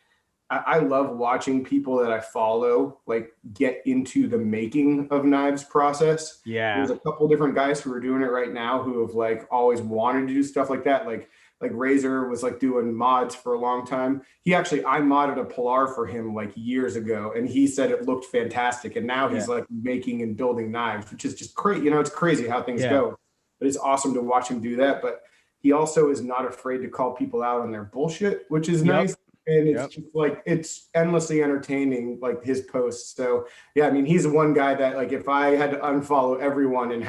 I love watching people that I follow like get into the making of knives process. Yeah. There's a couple different guys who are doing it right now who have like always wanted to do stuff like that. Like Razor was like doing mods for a long time. I modded a Pilar for him like years ago, and he said it looked fantastic. And now he's like making and building knives, which is just crazy. You know, it's crazy how things go, but it's awesome to watch him do that. But he also is not afraid to call people out on their bullshit, which is nice. And it's just like, it's endlessly entertaining, like his posts. So yeah, I mean, he's one guy that like, if I had to unfollow everyone and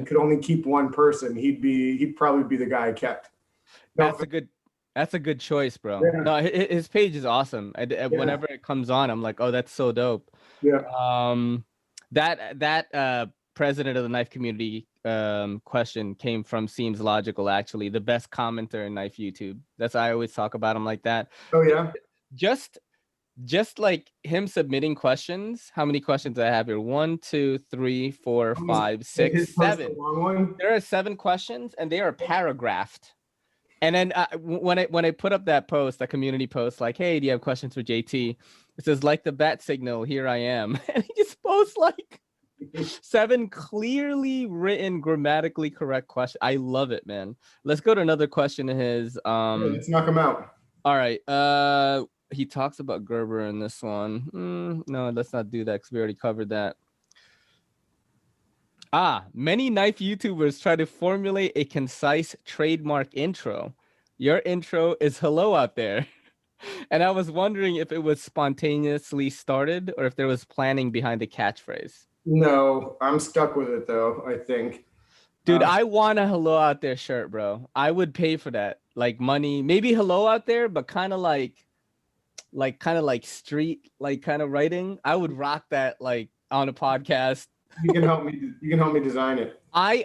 could only keep one person, he'd probably be the guy I kept. That's a good choice, bro. Yeah. No, his page is awesome. Whenever it comes on, I'm like, oh, that's so dope. Yeah. That president of the knife community question came from Seems Logical, actually, the best commenter in knife YouTube. I always talk about him like that. Oh yeah. Just like him submitting questions. How many questions I have here? 1, 2, 3, 4, 5, 6, 7. There are 7 questions, and they are paragraphed. And then when I put up that post, that community post, like, hey, do you have questions for JT? It says, like the bat signal, here I am. And he just posts like 7 clearly written, grammatically correct questions. I love it, man. Let's go to another question of his. Let's knock him out. All right. He talks about Gerber in this one. No, let's not do that because we already covered that. Many knife YouTubers try to formulate a concise trademark intro. Your intro is hello out there. And I was wondering if it was spontaneously started or if there was planning behind the catchphrase. No, I'm stuck with it though, I think. Dude, I want a hello out there shirt, bro. I would pay for that. Like money, maybe hello out there, but kind of like street, like kind of writing. I would rock that like on a podcast. You can help me design it. I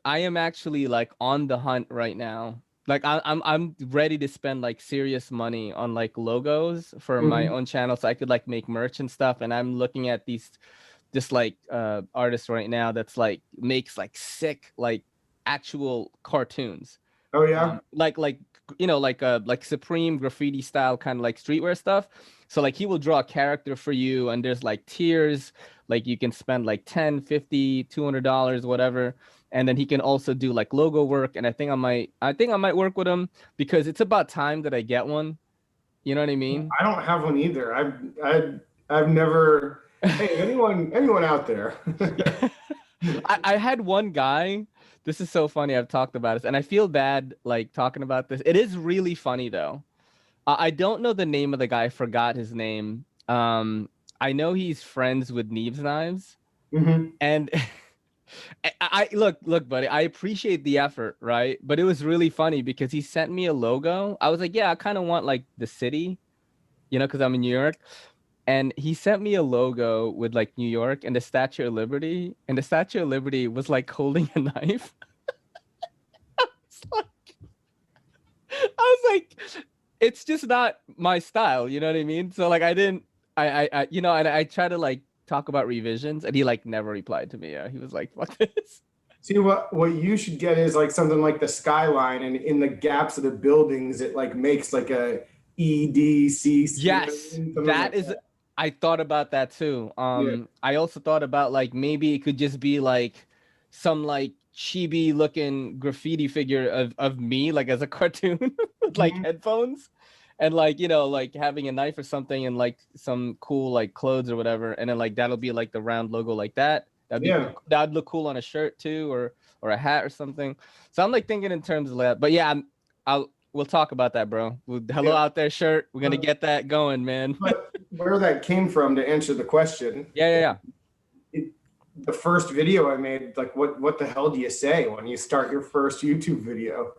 am actually like on the hunt right now. Like I'm ready to spend like serious money on like logos for my own channel so I could like make merch and stuff. And I'm looking at this like artist right now that's like makes like sick like actual cartoons. Oh yeah. Like you know, like Supreme graffiti style kind of like streetwear stuff. So like he will draw a character for you, and there's like tiers, like you can spend like $10, $50, $200, whatever. And then he can also do like logo work. And I think I might work with him because it's about time that I get one. You know what I mean? I don't have one either. I've never. Hey, anyone out there? I had one guy. This is so funny. I've talked about this, and I feel bad like talking about this. It is really funny though. I don't know the name of the guy. I forgot his name. I know he's friends with Neves Knives, and I look, buddy. I appreciate the effort, right? But it was really funny because he sent me a logo. I was like, yeah, I kind of want like the city, you know, because I'm in New York. And he sent me a logo with like New York and the Statue of Liberty, and the Statue of Liberty was like holding a knife. I was like, it's just not my style, you know what I mean? So like I you know, and I try to like talk about revisions, and he like never replied to me. He was like, fuck this. See, what you should get is like something like the skyline, and in the gaps of the buildings, it like makes like a EDC. Yes, that is. I thought about that too. I also thought about like maybe it could just be like some like chibi looking graffiti figure of me like as a cartoon with like headphones and like, you know, like having a knife or something and like some cool like clothes or whatever, and then like that'll be like the round logo like that. That'd look cool on a shirt too, or a hat or something. So I'm like thinking in terms of that. But yeah, we'll talk about that, bro. Hello out there shirt. We're gonna get that going, man. But where that came from, to answer the question. Yeah. The first video I made, like what the hell do you say when you start your first YouTube video?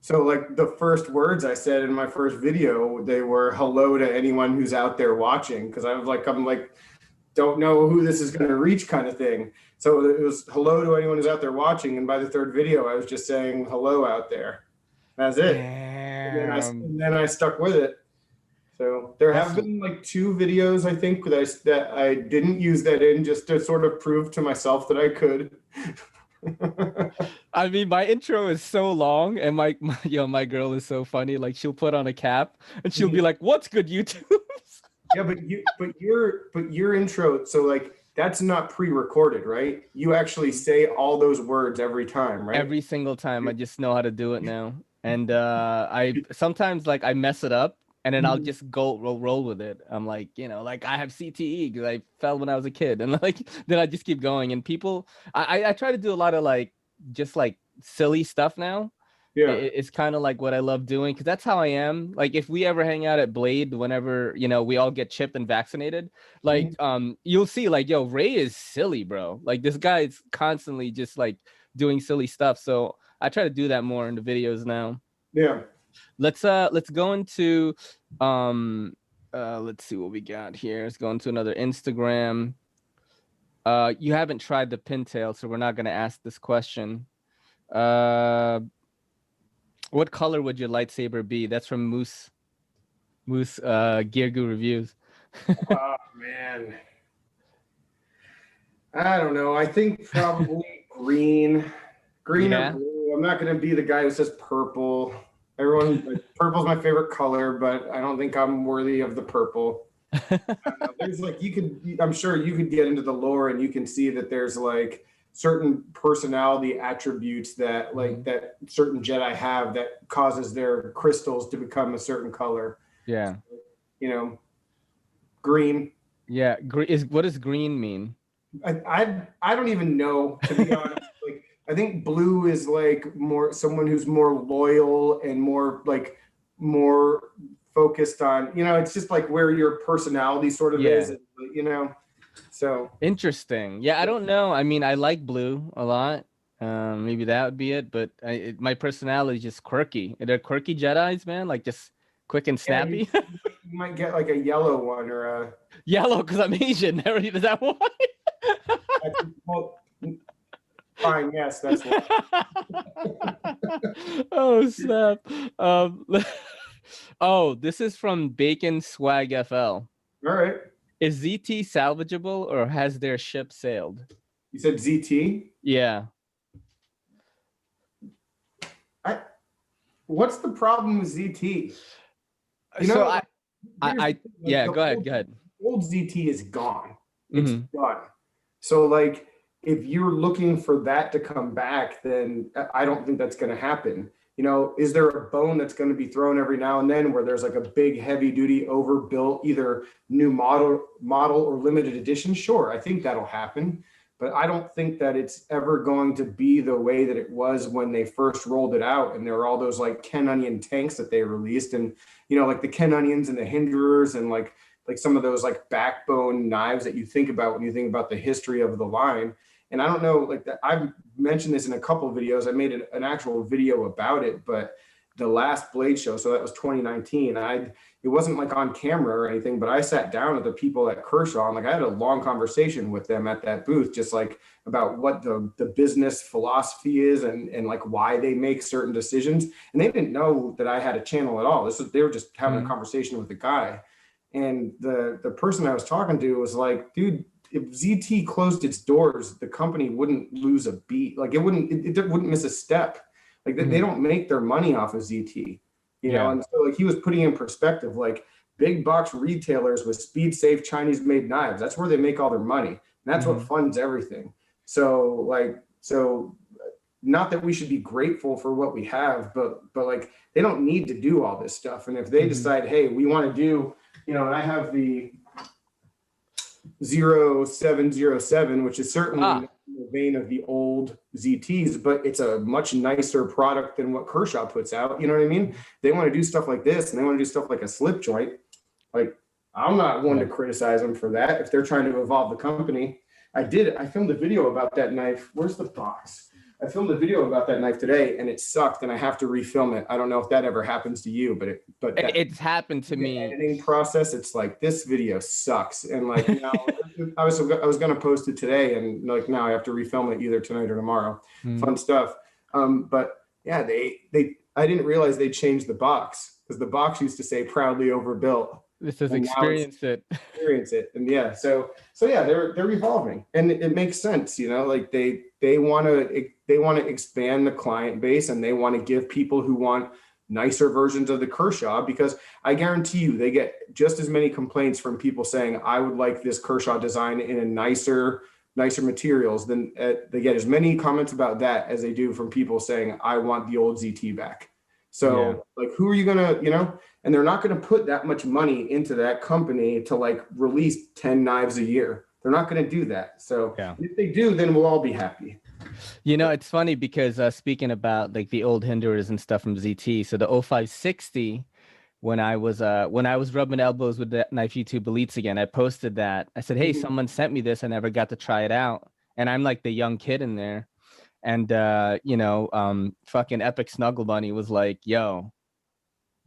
So like the first words I said in my first video, they were hello to anyone who's out there watching, because I'm like don't know who this is going to reach kind of thing. So it was hello to anyone who's out there watching, and by the third video I was just saying hello out there. That's it. And then I stuck with it. So there have been like 2 videos, I think, that I didn't use that in, just to sort of prove to myself that I could. I mean, my intro is so long, and my girl is so funny. Like, she'll put on a cap and she'll be like, "What's good, YouTube?" Yeah, but your intro, so like that's not pre-recorded, right? You actually say all those words every time, right? Every single time. I just know how to do it now. And I sometimes like I mess it up, and then I'll Mhm. just go roll with it. I'm like, like I have CTE because I fell when I was a kid, and like then I just keep going. And people, I try to do a lot of like just like silly stuff now. Yeah. It's kind of like what I love doing, because that's how I am. Like, if we ever hang out at Blade, whenever we all get chipped and vaccinated, like Mhm. you'll see like, yo, Ray is silly, bro. Like, this guy is constantly just like doing silly stuff. So I try to do that more in the videos now. Yeah. Let's go into let's see what we got here. Let's go into another Instagram. You haven't tried the pintail, so we're not gonna ask this question. uh what color would your lightsaber be? That's from Moose Gear Goo Reviews. Oh man. I don't know. I think probably green. Green or Yeah. blue. I'm not gonna be the guy who says purple. Everyone, like, purple's my favorite color, but I don't think I'm worthy of the purple. I don't know. There's like I'm sure you could get into the lore and you can see that there's like certain personality attributes that Mhm. that certain Jedi have that causes their crystals to become a certain color. Yeah. You know, green. Yeah. What does green mean? I don't even know, to be honest. Like, I think blue is like more someone who's more loyal and more focused on, it's just like where your personality sort of is, Yeah. you know. So Interesting. Yeah, I don't know. I mean, I like blue a lot. Maybe that would be it. But my personality is just quirky. They're quirky Jedi's, man. Like, just quick and yeah, snappy. you might get like a yellow one or a Yellow, because I'm Asian. Is that why? well, fine, yes, that's one. Oh, snap. Um, oh, this is from Bacon Swag FL. All right. Is ZT salvageable, or has their ship sailed? You said ZT? Yeah. I what's the problem with ZT? You So know, here's the thing, like yeah, the go ahead, go ahead. old ZT is gone. It's Hmm. done. So like if you're looking for that to come back, then I don't think that's going to happen. Is there a bone that's going to be thrown every now and then where there's like a big heavy duty overbuilt either new model or limited edition? Sure, I think that'll happen, but I don't think that it's ever going to be the way that it was when they first rolled it out and there were all those like Ken Onion tanks that they released, and like the Ken Onions and the Hinderers and like some of those like backbone knives that you think about when you think about the history of the line. And I don't know, like that, I've mentioned this in a couple of videos. I made an actual video about it, but the last Blade show, so that was 2019. It wasn't like on camera or anything, but I sat down with the people at Kershaw and like I had a long conversation with them at that booth, just like about what the business philosophy is and like why they make certain decisions. And they didn't know that I had a channel at all. They were just having a conversation with the guy. And the person I was talking to was like, dude, if ZT closed its doors, the company wouldn't lose a beat. Like it wouldn't miss a step. Like they don't make their money off of ZT, Yeah. And so like he was putting in perspective, like big box retailers with speed safe Chinese made knives. That's where they make all their money. And that's what funds everything. So not that we should be grateful for what we have, but like they don't need to do all this stuff. And if they decide, hey, we want to do, and I have the 0707, which is certainly in the vein of the old ZTs, but it's a much nicer product than what Kershaw puts out. You know what I mean? They want to do stuff like this and they want to do stuff like a slip joint. Like, I'm not one to criticize them for that if they're trying to evolve the company. I filmed a video about that knife. Where's the box? I filmed a video about that knife today and it sucked and I have to refilm it. I don't know if that ever happens to you, but It's happened to me. Editing process, it's like this video sucks. And like now I was gonna post it today and like now I have to refilm it either tonight or tomorrow. Fun stuff. But yeah, I didn't realize they changed the box because the box used to say proudly overbuilt. This is and now it's experience it. experience it. And yeah, so yeah, they're evolving, and it makes sense, you know, like they want to expand the client base, and they want to give people who want nicer versions of the Kershaw, because I guarantee you they get just as many complaints from people saying, I would like this Kershaw design in a nicer materials, than they get as many comments about that as they do from people saying, I want the old ZT back. So like, who are you gonna, you know, and they're not going to put that much money into that company to like release 10 knives a year. They're not going to do that. So if they do, then we'll all be happy. You know, it's funny because speaking about like the old Hinderers and stuff from ZT, so the 0560, when I was rubbing elbows with the Knife YouTube Elites again, I posted that. I said, hey, someone sent me this. I never got to try it out. And I'm like the young kid in there. And, fucking Epic Snuggle Bunny was like, yo,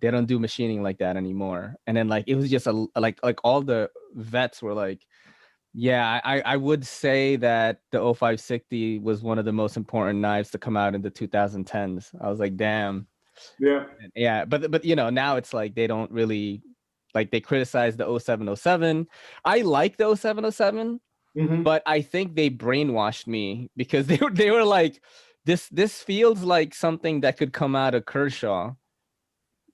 they don't do machining like that anymore. And then like, it was just like all the vets were like, yeah, I would say that the 0560 was one of the most important knives to come out in the 2010s. I was like, damn. Yeah. But you know, now it's like, they don't really, like, they criticize the 0707. I like the 0707, but I think they brainwashed me because they were like, this feels like something that could come out of Kershaw.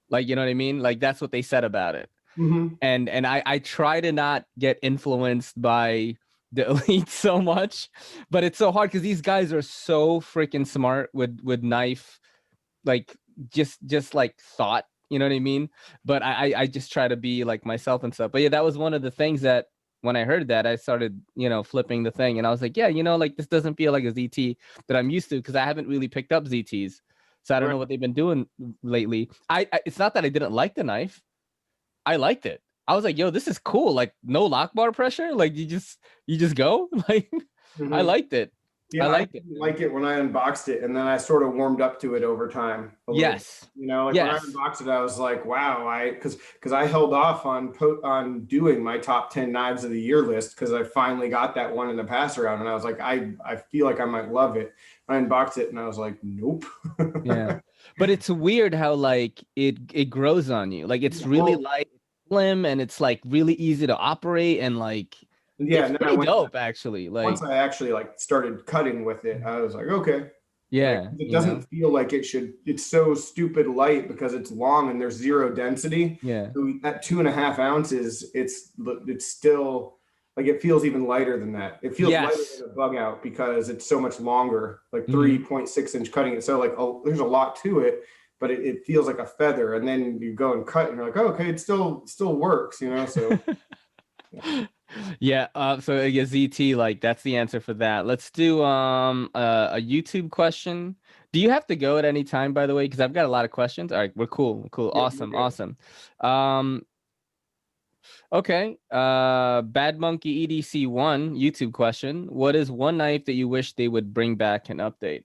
Like, you know what I mean? Like, that's what they said about it. And I try to not get influenced by the elite so much, but it's so hard because these guys are so freaking smart with knife, like just like thought, you know what I mean? But I just try to be like myself and stuff. But yeah, that was one of the things that when I heard that, I started, you know, flipping the thing, and I was like, yeah, you know, like this doesn't feel like a ZT that I'm used to, because I haven't really picked up ZTs. So I don't know what they've been doing lately. It's not that I didn't like the knife. I liked it. I was like, yo, this is cool. Like, no lock bar pressure. Like, you just go. Like, I liked it. Yeah, I didn't like it when I unboxed it, and then I sort of warmed up to it over time. Yes. You know, like when I unboxed it, I was like, wow, because I held off on doing my top 10 knives of the year list, because I finally got that one in the pass around, and I was like, I feel like I might love it. I unboxed it and I was like, nope. Yeah. But it's weird how like it grows on you. Like, it's really light, slim, and it's like really easy to operate, and like it's pretty dope actually. Like, once I actually like started cutting with it, I was like, okay. Yeah. Like, it doesn't feel like it should. It's so stupid light because it's long and there's zero density. Yeah. So at 2.5 ounces, it's still like, it feels even lighter than that. It feels lighter than a bug out because it's so much longer, like 3.6 inch cutting. So like, there's a lot to it, but it feels like a feather. And then you go and cut and you're like, oh, okay, it still works, you know? So yeah. So yeah, ZT, like, that's the answer for that. Let's do a YouTube question. Do you have to go at any time, by the way? Because I've got a lot of questions. All right, we're cool. Yeah, awesome. Okay. Bad Monkey EDC1 YouTube question. What is one knife that you wish they would bring back and update?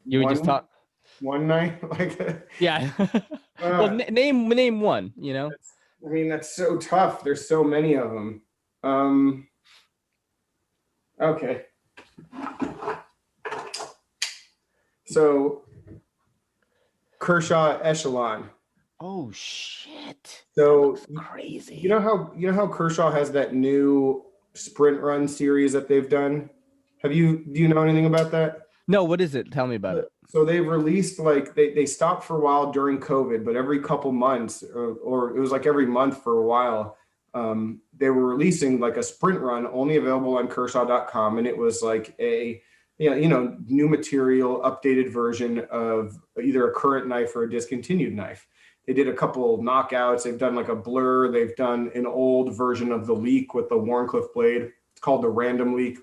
You would just talk one knife, like yeah. Well, name one, you know. I mean, that's so tough. There's so many of them. Okay. So Kershaw Echelon. Oh shit. So crazy. You know how Kershaw has that new sprint run series that they've done? Do you know anything about that? No, what is it? Tell me about it. So they've released, like, they stopped for a while during COVID, but every couple months, or it was like every month for a while, they were releasing like a sprint run only available on Kershaw.com, and it was like a new material, updated version of either a current knife or a discontinued knife. They did a couple knockouts. They've done like a blur. They've done an old version of the leak with the Warncliffe blade. It's called the Random Leak.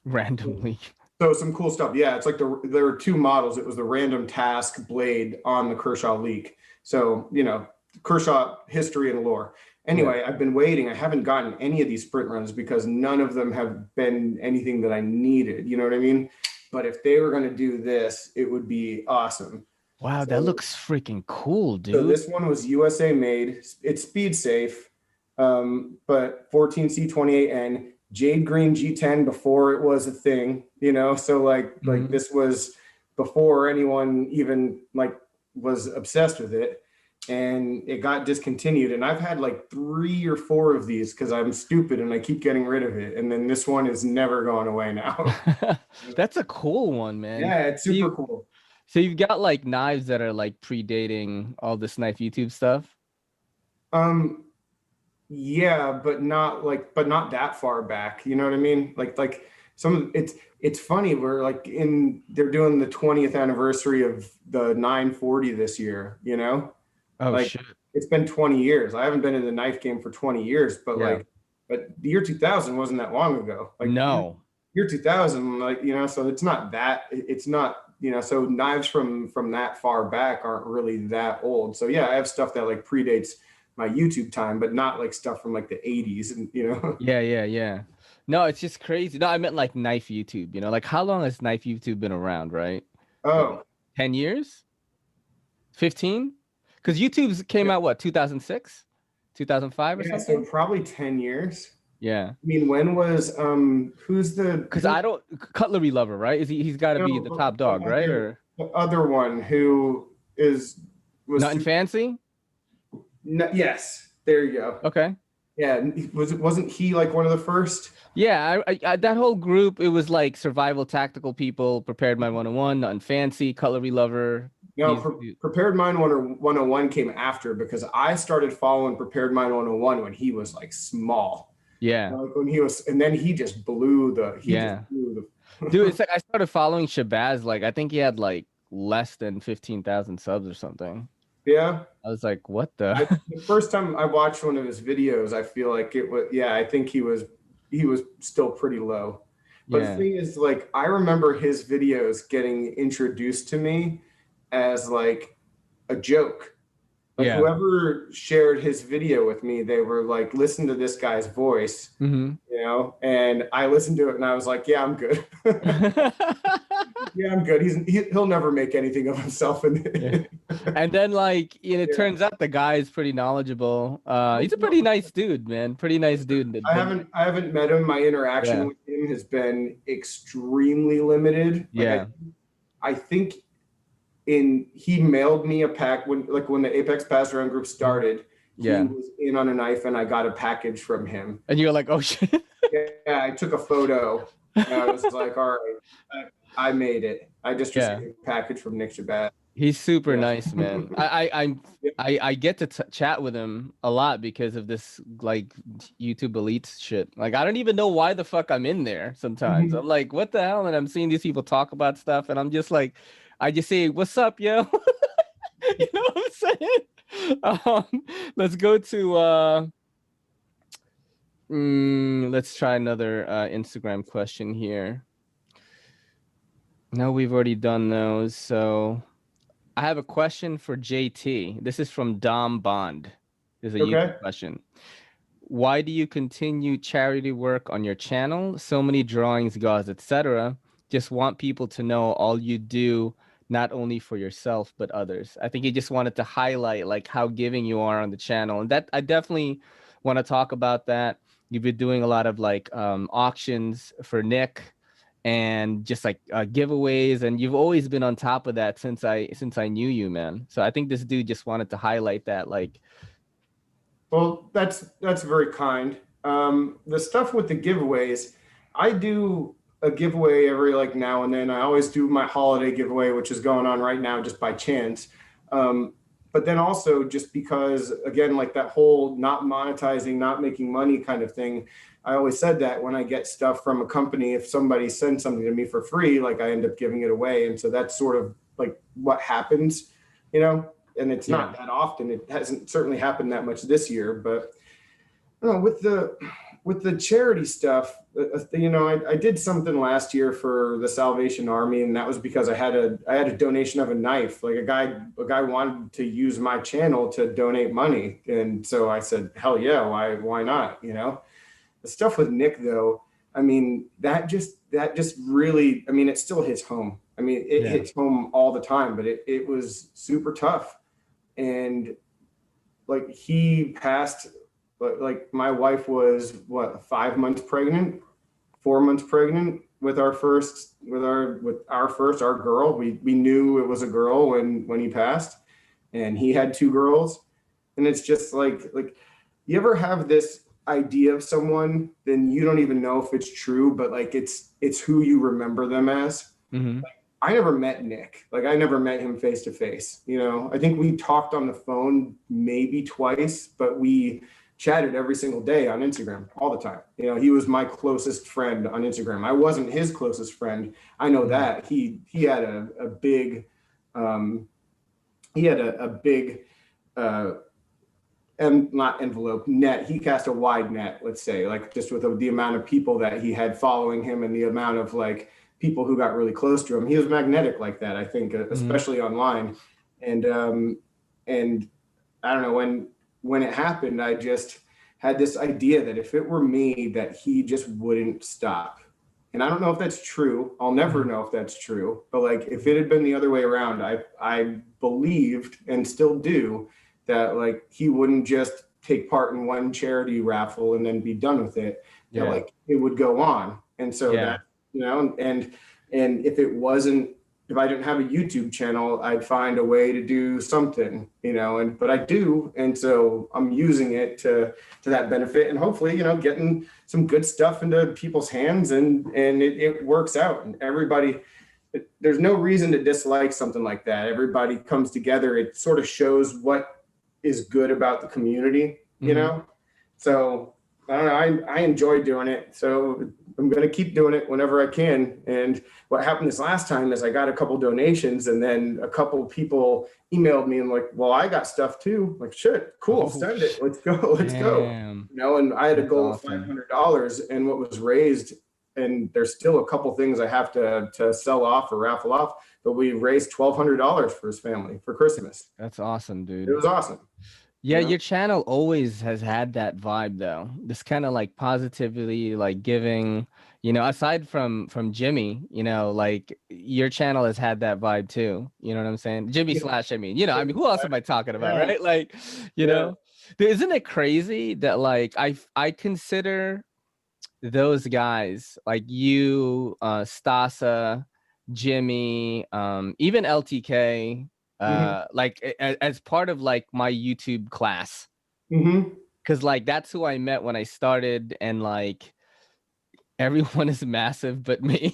Random Leak. So some cool stuff. Yeah, it's like there were two models. It was the Random Task blade on the Kershaw Leak. So, you know, Kershaw history and lore. Anyway, I've been waiting. I haven't gotten any of these sprint runs because none of them have been anything that I needed. You know what I mean? But if they were going to do this, it would be awesome. Wow, that looks freaking cool, dude. So this one was USA made. It's speed safe, but 14C28N. Jade green G10 before it was a thing, you know? So like this was before anyone even like was obsessed with it. and it got discontinued. And I've had like 3 or 4 of these because I'm stupid and I keep getting rid of it. And then this one is never going away now. That's a cool one, man. Yeah, it's super cool. So you've got like knives that are like predating all this knife YouTube stuff. Yeah, but not that far back. You know what I mean? Like it's funny. We're like they're doing the 20th anniversary of the 940 this year, you know? Oh Like shit. it's been 20 years. I haven't been in the knife game for 20 years, but Yeah. but the year 2000 wasn't that long ago. Like No. year 2000, like, you know, so it's not, you know, so knives from that far back aren't really that old. So yeah, I have stuff that like predates my YouTube time, but not like stuff from like the 80s and, you know. Yeah, yeah, yeah. No, it's just crazy. No, I meant like knife YouTube, you know, like how long has knife YouTube been around, right? Like Oh, 10 years? 15? Because YouTube's came out what, 2006? 2005 or yeah, so something? probably 10 years. Yeah. I mean, when was who's Because I don't Cutlery Lover, right? He's got to be no, the top dog, right? Or the other one who was Nothing Fancy? no, yes, there you go. Okay. Yeah, wasn't he like one of the first? Yeah, that whole group, it was like survival tactical people, Prepared Mind 101, Nothing Fancy, Cutlery Lover. No, Prepared Mind 101 came after because I started following Prepared Mind 101 when he was like small. Yeah. Like when he was, and then he just blew Yeah. the Dude, it's like I started following Shabazz, like I think he had like less than 15,000 subs or something. yeah. I was like, what the? The first time I watched one of his videos, I feel like it was, yeah, I think he was still pretty low. But the Yeah. thing is, like, I remember his videos getting introduced to me as like a joke. Like Yeah. whoever shared his video with me, they were like, listen to this guy's voice, Hmm. you know, and I listened to it and I was like, yeah, I'm good. Yeah, I'm good. He'll never make anything of himself. Yeah. And then like, you know, it Yeah. turns out the guy is pretty knowledgeable. He's a pretty nice dude, man. Pretty nice dude. I haven't met him. My interaction Yeah. with him has been extremely limited. Like Yeah. I think he mailed me a pack when the Apex Pass Around group started. Yeah. He was in on a knife and I got a package from him. And you're like, oh shit. Yeah, I took a photo. And I was like, all right, I made it. I just received a package from Nick Shabazz. He's super Yeah. nice, man. I get to chat with him a lot because of this like YouTube elites shit. Like I don't even know why the fuck I'm in there sometimes. I'm like, what the hell? And I'm seeing these people talk about stuff, and I'm just like, I just say, "What's up, yo?" You know what I'm saying? Let's go to let's try another Instagram question here. No, we've already done those. So I have a question for JT. This is from Dom Bond. This is a YouTube question. Why do you continue charity work on your channel? So many drawings, gauze, etc. Just want people to know all you do, not only for yourself but others. I think he just wanted to highlight like how giving you are on the channel, and that I definitely want to talk about that. You've been doing a lot of like auctions for Nick and just like giveaways, and you've always been on top of that since I knew you, man. So I think this dude just wanted to highlight that. Like, well, that's very kind. The stuff with the giveaways, I do a giveaway every like now and then. I always do my holiday giveaway, which is going on right now just by chance. But then also just because, again, like that whole not monetizing, not making money kind of thing, I always said that when I get stuff from a company, if somebody sends something to me for free, like I end up giving it away. And so that's sort of like what happens, you know, and it's not that often. It hasn't certainly happened that much this year, but you know, with the charity stuff, you know, I did something last year for the Salvation Army, and that was because I had a donation of a knife. Like a guy wanted to use my channel to donate money, and so I said, hell yeah, why not? You know, the stuff with Nick though, I mean, that just really, I mean, it still hits home. I mean, it hits home all the time, but it was super tough, and like he passed. But like my wife was what 5 months pregnant, 4 months pregnant with our girl. We knew it was a girl when he passed, and he had 2 girls. And it's just like you ever have this idea of someone, then you don't even know if it's true, but like it's who you remember them as. Mm-hmm. I never met Nick. Like I never met him face to face. You know, I think we talked on the phone maybe twice, but we chatted every single day on Instagram all the time. You know, he was my closest friend on Instagram. I wasn't his closest friend. I know that. He had a big he had a big and not envelope net. He cast a wide net, let's say, like just with the amount of people that he had following him and the amount of like people who got really close to him. He was magnetic like that, I think, especially online. And I don't know, when it happened, I just had this idea that if it were me, that he just wouldn't stop. And I don't know if that's true. I'll never know if that's true. But like if it had been the other way around, I believed and still do that like he wouldn't just take part in one charity raffle and then be done with it. Yeah. That, like it would go on. And so that, you know, and if I didn't have a YouTube channel, I'd find a way to do something, you know, but I do. And so I'm using it to that benefit and hopefully, you know, getting some good stuff into people's hands and it works out. And everybody, there's no reason to dislike something like that. Everybody comes together. It sort of shows what is good about the community, you know? So I don't know, I enjoy doing it. So I'm going to keep doing it whenever I can. And what happened this last time is I got a couple donations and then a couple people emailed me and like, well, I got stuff too. Like, shit, cool, send it. Let's go. Let's go. You know, and I had a goal of $500 and what was raised, and there's still a couple things I have to sell off or raffle off, but we raised $1,200 for his family for Christmas. That's awesome, dude. It was awesome. Yeah, your channel always has had that vibe though. This kind of like positively like giving, you know, aside from Jimmy, you know, like your channel has had that vibe too. You know what I'm saying? Jimmy slash, I mean, you know, I mean, who else am I talking about, right? Like, you know, isn't it crazy that like I consider those guys like you, Stasa, Jimmy, even LTK, like as part of like my YouTube class, because like that's who I met when I started, and like everyone is massive but me.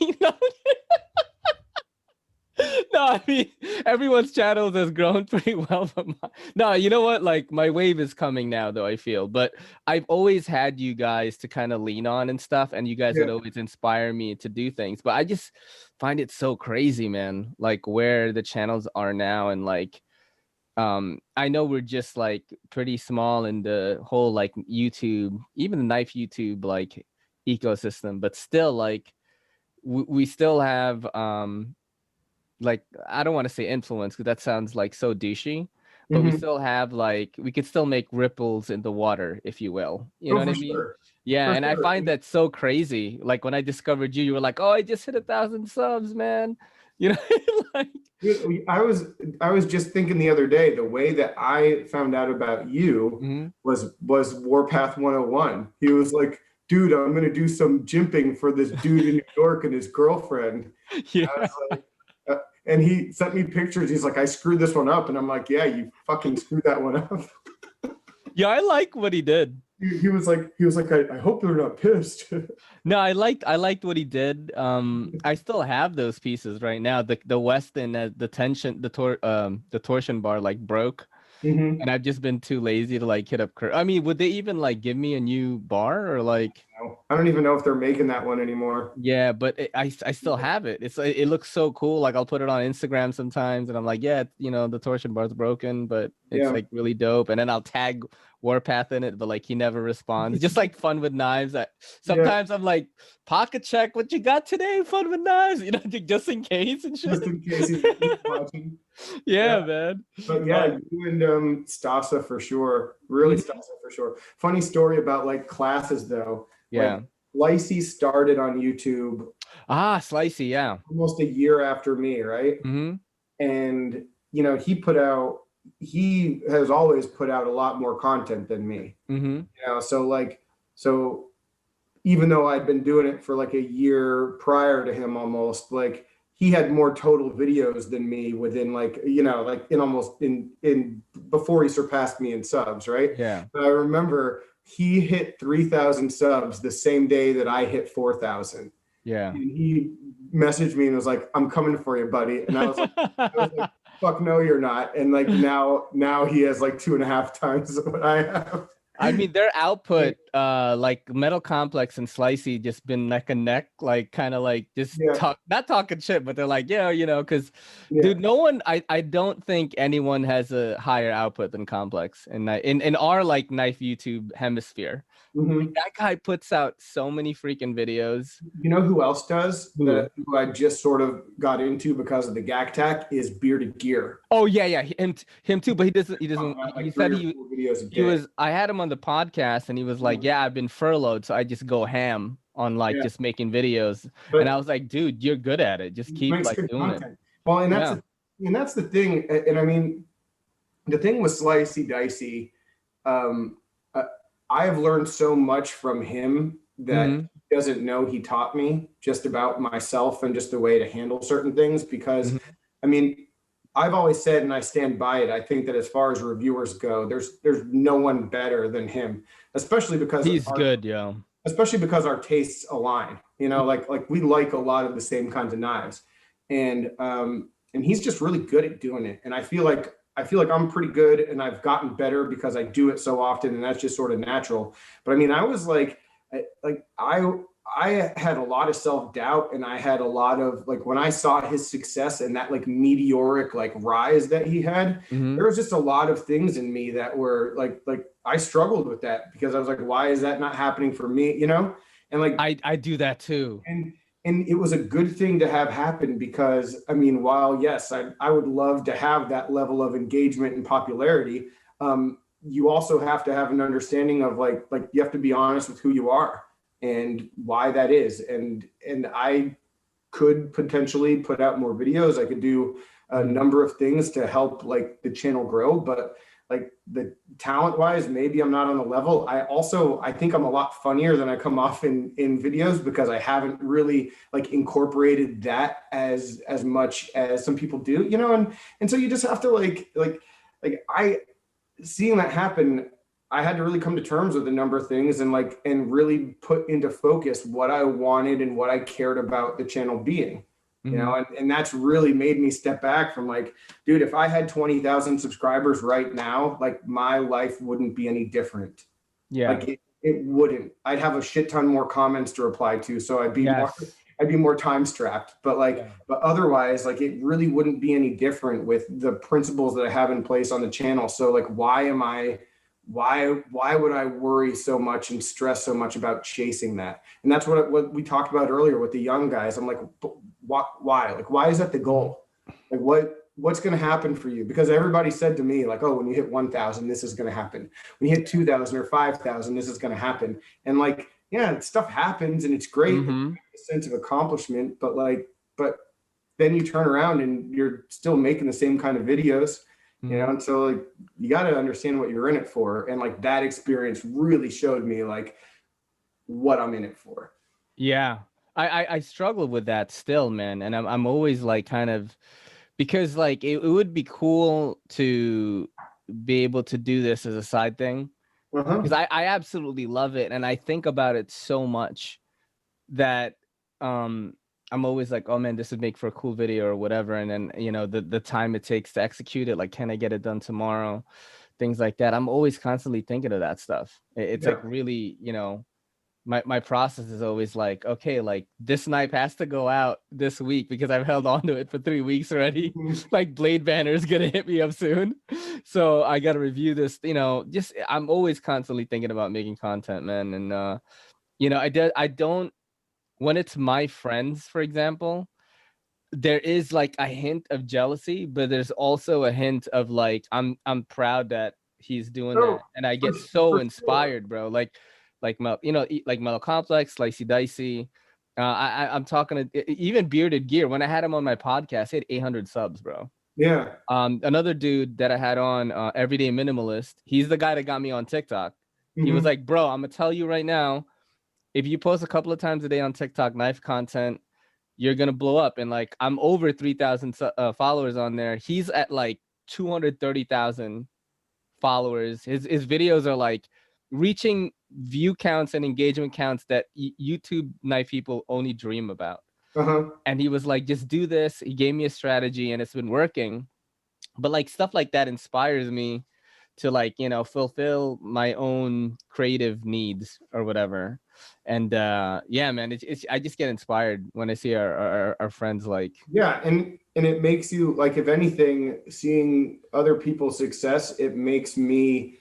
No, I mean everyone's channels has grown pretty well, but no, you know what? Like my wave is coming now, though I feel. But I've always had you guys to kind of lean on and stuff, and you guys would always inspire me to do things. But I just find it so crazy, man. Like where the channels are now, and like, I know we're just like pretty small in the whole like YouTube, even the knife YouTube like ecosystem, but still like we still have like I don't want to say influence because that sounds like so douchey, but we still have like we could still make ripples in the water, if you will. You know what I mean? Sure. Yeah, and I find that so crazy. Like when I discovered you, you were like, "Oh, I just hit 1,000 subs, man." You know, like I was just thinking the other day, the way that I found out about you was Warpath 101. He was like, dude, I'm gonna do some jimping for this dude in New York and his girlfriend. Yeah. I was like, and he sent me pictures. He's like, I screwed this one up. And I'm like, yeah, you fucking screwed that one up. Yeah, I like what he did. He was like, I hope they're not pissed. No, I liked what he did. I still have those pieces right now. The Weston, the torsion bar like broke. And I've just been too lazy to like hit up I mean, would they even like give me a new bar or like? I don't even know if they're making that one anymore. Yeah, but I still have it. It looks so cool. Like I'll put it on Instagram sometimes, and I'm like, yeah, you know, the torsion bar's broken, but it's like really dope. And then I'll tag Warpath in it, but like he never responds. Just like Fun with Knives. Sometimes I'm like, pocket check, what you got today? Fun with Knives, you know, just in case and shit. Just in case he's watching. Yeah, man. But yeah, you and Stasa for sure. Really Stasa for sure. Funny story about like classes though. Yeah. Like, Slicey started on YouTube. Slicey, yeah. Almost a year after me, right? And you know, he has always put out a lot more content than me. You know, so even though I'd been doing it for like a year prior to him almost, like he had more total videos than me within like, you know, like in almost in before he surpassed me in subs, right? Yeah. But I remember he hit 3,000 subs the same day that I hit 4,000. Yeah. And he messaged me and was like, "I'm coming for you, buddy." And I was like, "Fuck no, you're not." And like now he has like 2.5 times what I have. I mean, their output, like Metal Complex and Slicey, just been neck and neck, like kind of like just not talking shit, but they're like, yeah, you know, because dude, no one, I don't think anyone has a higher output than Complex in our like knife YouTube hemisphere. Like, that guy puts out so many freaking videos. You know who else does? Who I just sort of got into because of the Gak Tack is Bearded Gear. Oh yeah, him too. But he doesn't. Like he said he videos was. I had him on the podcast, and he was like, "Yeah, I've been furloughed, so I just go ham on like just making videos." But, and I was like, "Dude, you're good at it. Just keep like doing content. It." Well, and that's the thing. And I mean, the thing with Slicey Dicey, I have learned so much from him that he doesn't know he taught me just about myself and just the way to handle certain things. Because I mean, I've always said, and I stand by it, I think that as far as reviewers go, there's no one better than him, especially because he's good, yo. Especially because our tastes align. You know, like we like a lot of the same kinds of knives, and he's just really good at doing it. And I feel like I'm pretty good, and I've gotten better because I do it so often, and that's just sort of natural. But I mean, I was like I had a lot of self-doubt, and I had a lot of like, when I saw his success and that like meteoric like rise that he had, there was just a lot of things in me that were like I struggled with that, because I was like, why is that not happening for me? You know? And like I do that too. And it was a good thing to have happen, because I mean, while yes, I would love to have that level of engagement and popularity, you also have to have an understanding of like you have to be honest with who you are and why that is. And I could potentially put out more videos. I could do a number of things to help like the channel grow, but like the talent wise, maybe I'm not on the level. I think I'm a lot funnier than I come off in videos, because I haven't really like incorporated that as much as some people do, you know? And so you just have to like seeing that happen, I had to really come to terms with a number of things and really put into focus what I wanted and what I cared about the channel being. You know, and that's really made me step back from like, dude, if I had 20,000 subscribers right now, like my life wouldn't be any different. Yeah. Like it wouldn't. I'd have a shit ton more comments to reply to. So I'd be more time strapped, but but otherwise, like it really wouldn't be any different with the principles that I have in place on the channel. So like, why would I worry so much and stress so much about chasing that? And that's what we talked about earlier with the young guys. I'm like, why? Like, why is that the goal? Like, what's going to happen for you? Because everybody said to me, like, oh, when you hit 1,000, this is going to happen. When you hit 2,000 or 5,000, this is going to happen. And like, yeah, stuff happens and it's great, a sense of accomplishment. But then you turn around and you're still making the same kind of videos. You know, and so like you got to understand what you're in it for, and like that experience really showed me like what I'm in it for. Yeah, I struggle with that still, man, and I'm always like kind of, because like it would be cool to be able to do this as a side thing, because I absolutely love it, and I think about it so much that I'm always like, oh man, this would make for a cool video or whatever. And then, you know, the time it takes to execute it, like, can I get it done tomorrow? Things like that. I'm always constantly thinking of that stuff. It's like really, you know, my process is always like, okay, like this knife has to go out this week because I've held on to it for 3 weeks already. Like Blade Banner is going to hit me up soon. So I got to review this, you know, I'm always constantly thinking about making content, man. And, you know, I don't, when it's my friends, for example, there is like a hint of jealousy, but there's also a hint of like, I'm proud that he's doing that. And I get so inspired, bro. Like, you know, like Metal Complex, Slicey Dicey. I'm talking to even Bearded Gear. When I had him on my podcast, he had 800 subs, bro. Yeah. Another dude that I had on, Everyday Minimalist, he's the guy that got me on TikTok. He was like, bro, I'm gonna tell you right now, if you post a couple of times a day on TikTok, knife content, you're gonna blow up. And like, I'm over 3,000 followers on there. He's at like 230,000 followers. His videos are like reaching view counts and engagement counts that YouTube knife people only dream about. And he was like, just do this. He gave me a strategy and it's been working. But like stuff like that inspires me to like, you know, fulfill my own creative needs or whatever. And yeah, man, it's I just get inspired when I see our friends like. Yeah, and it makes you like, if anything, seeing other people's success, it makes me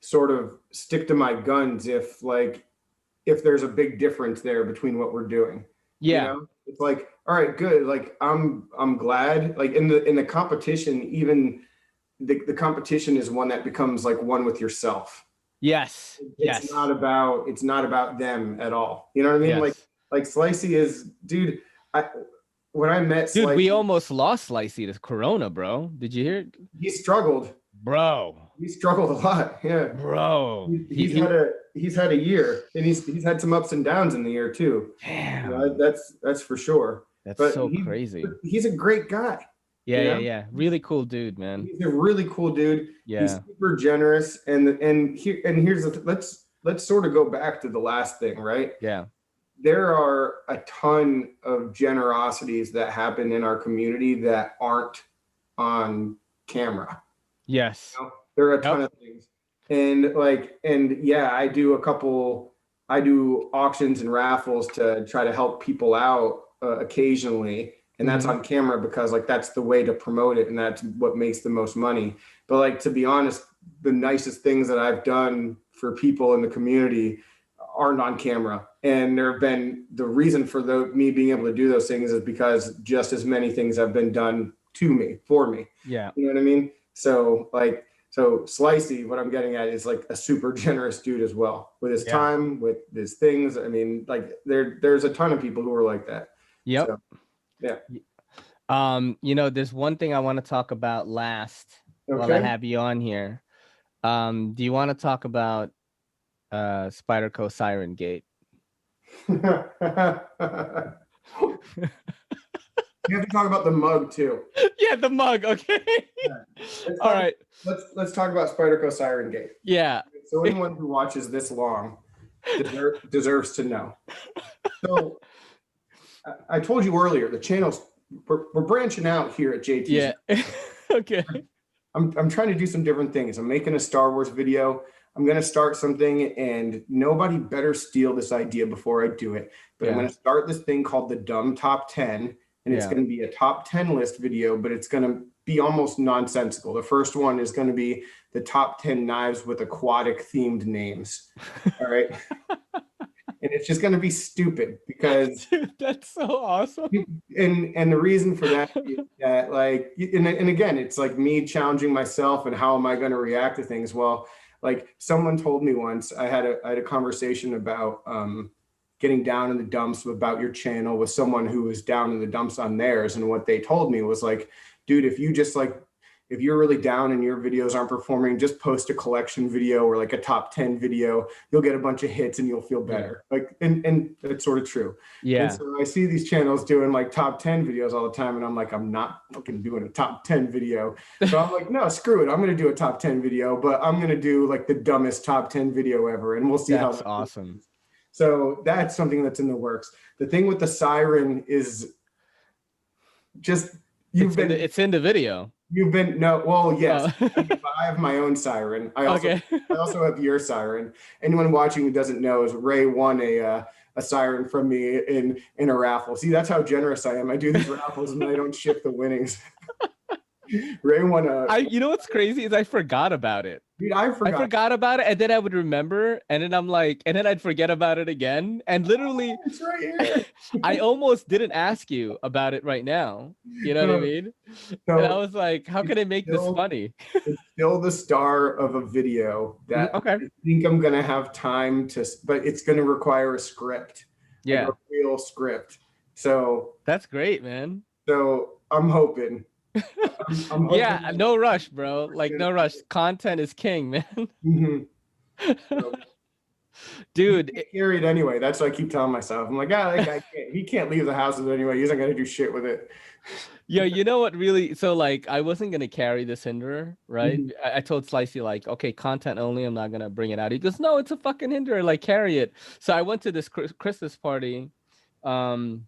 sort of stick to my guns if there's a big difference there between what we're doing. Yeah. You know? It's like, all right, good. Like I'm glad, like in the competition, even the competition is one that becomes like one with yourself. Yes. It's not about them at all. You know what I mean? Yes. Like Slicey is, dude, when I met Dude, Slicey, we almost lost Slicey to Corona, bro. Did you hear? he struggled. Bro. He struggled a lot. Yeah. Bro. He's had a year, and he's had some ups and downs in the year too. Damn. You know, that's for sure. That's so crazy. He's a great guy. Yeah, you know? yeah. Really cool dude, man. He's a really cool dude. Yeah. He's super generous. And here's let's sort of go back to the last thing, right? Yeah. There are a ton of generosities that happen in our community that aren't on camera. Yes. You know? There are a ton of things. And yeah, I do auctions and raffles to try to help people out occasionally. And that's on camera because like that's the way to promote it, and that's what makes the most money. But like, to be honest, the nicest things that I've done for people in the community aren't on camera. And there have been, the reason for me being able to do those things is because just as many things have been done to me, for me. Yeah. You know what I mean? So Slicey, what I'm getting at is like a super generous dude as well, with his time, with his things. I mean, like there's a ton of people who are like that. Yep. So, yeah. You know, there's one thing I want to talk about last while I have you on here. Do you want to talk about Spyderco Siren Gate? You have to talk about the mug too. Yeah, the mug. Okay. All right. Let's talk about Spyderco Siren Gate. Yeah. So anyone who watches this long deserves to know. So I told you earlier, the channel's we're branching out here at JT. Yeah. Okay. I'm trying to do some different things. I'm making a Star Wars video. I'm going to start something, and nobody better steal this idea before I do it. But I'm going to start this thing called the Dumb Top 10, and it's going to be a top 10 list video, but it's going to be almost nonsensical. The first one is going to be the top 10 knives with aquatic themed names. All right. And it's just going to be stupid because dude, that's so awesome. And the reason for that is that, like, and again, it's like me challenging myself and how am I going to react to things? Well, like someone told me once, I had a conversation about getting down in the dumps about your channel with someone who was down in the dumps on theirs. And what they told me was like, dude, if you're really down and your videos aren't performing, just post a collection video or like a top 10 video. You'll get a bunch of hits and you'll feel better. Like, and it's sort of true. Yeah. And so I see these channels doing like top 10 videos all the time, and I'm like, I'm not fucking doing a top 10 video. So I'm like, no, screw it. I'm going to do a top 10 video, but I'm going to do like the dumbest top 10 video ever. And we'll see how that's awesome. Goes. So that's something that's in the works. The thing with the siren is just, it's in the video. You've been, no, well, yes, I have my own siren. I also have your siren. Anyone watching who doesn't know is Ray won a siren from me in a raffle. See, that's how generous I am. I do these raffles and I don't ship the winnings. Ray won you know what's crazy is I forgot about it. Dude, I forgot about it, and then I would remember, and then I'm like, and then I'd forget about it again. And literally, it's right here. I almost didn't ask you about it right now. You know what I mean? So and I was like, how can I make this funny? It's still the star of a video that I think I'm gonna have time to, but it's gonna require a script. Yeah, like a real script. So that's great, man. So I'm hoping. Yeah, no rush, bro. Like no rush. Content is king, man. So, Dude, Carry it anyway. That's what I keep telling myself. I'm like, ah, that guy he can't leave the house with it anyway. He's not gonna do shit with it. yeah, you know what really, so like I wasn't gonna carry this hinderer, right? Mhm. I told Slicey like, okay, content only, I'm not gonna bring it out. He goes, no, it's a fucking hinderer, like carry it. So I went to this Christmas party, um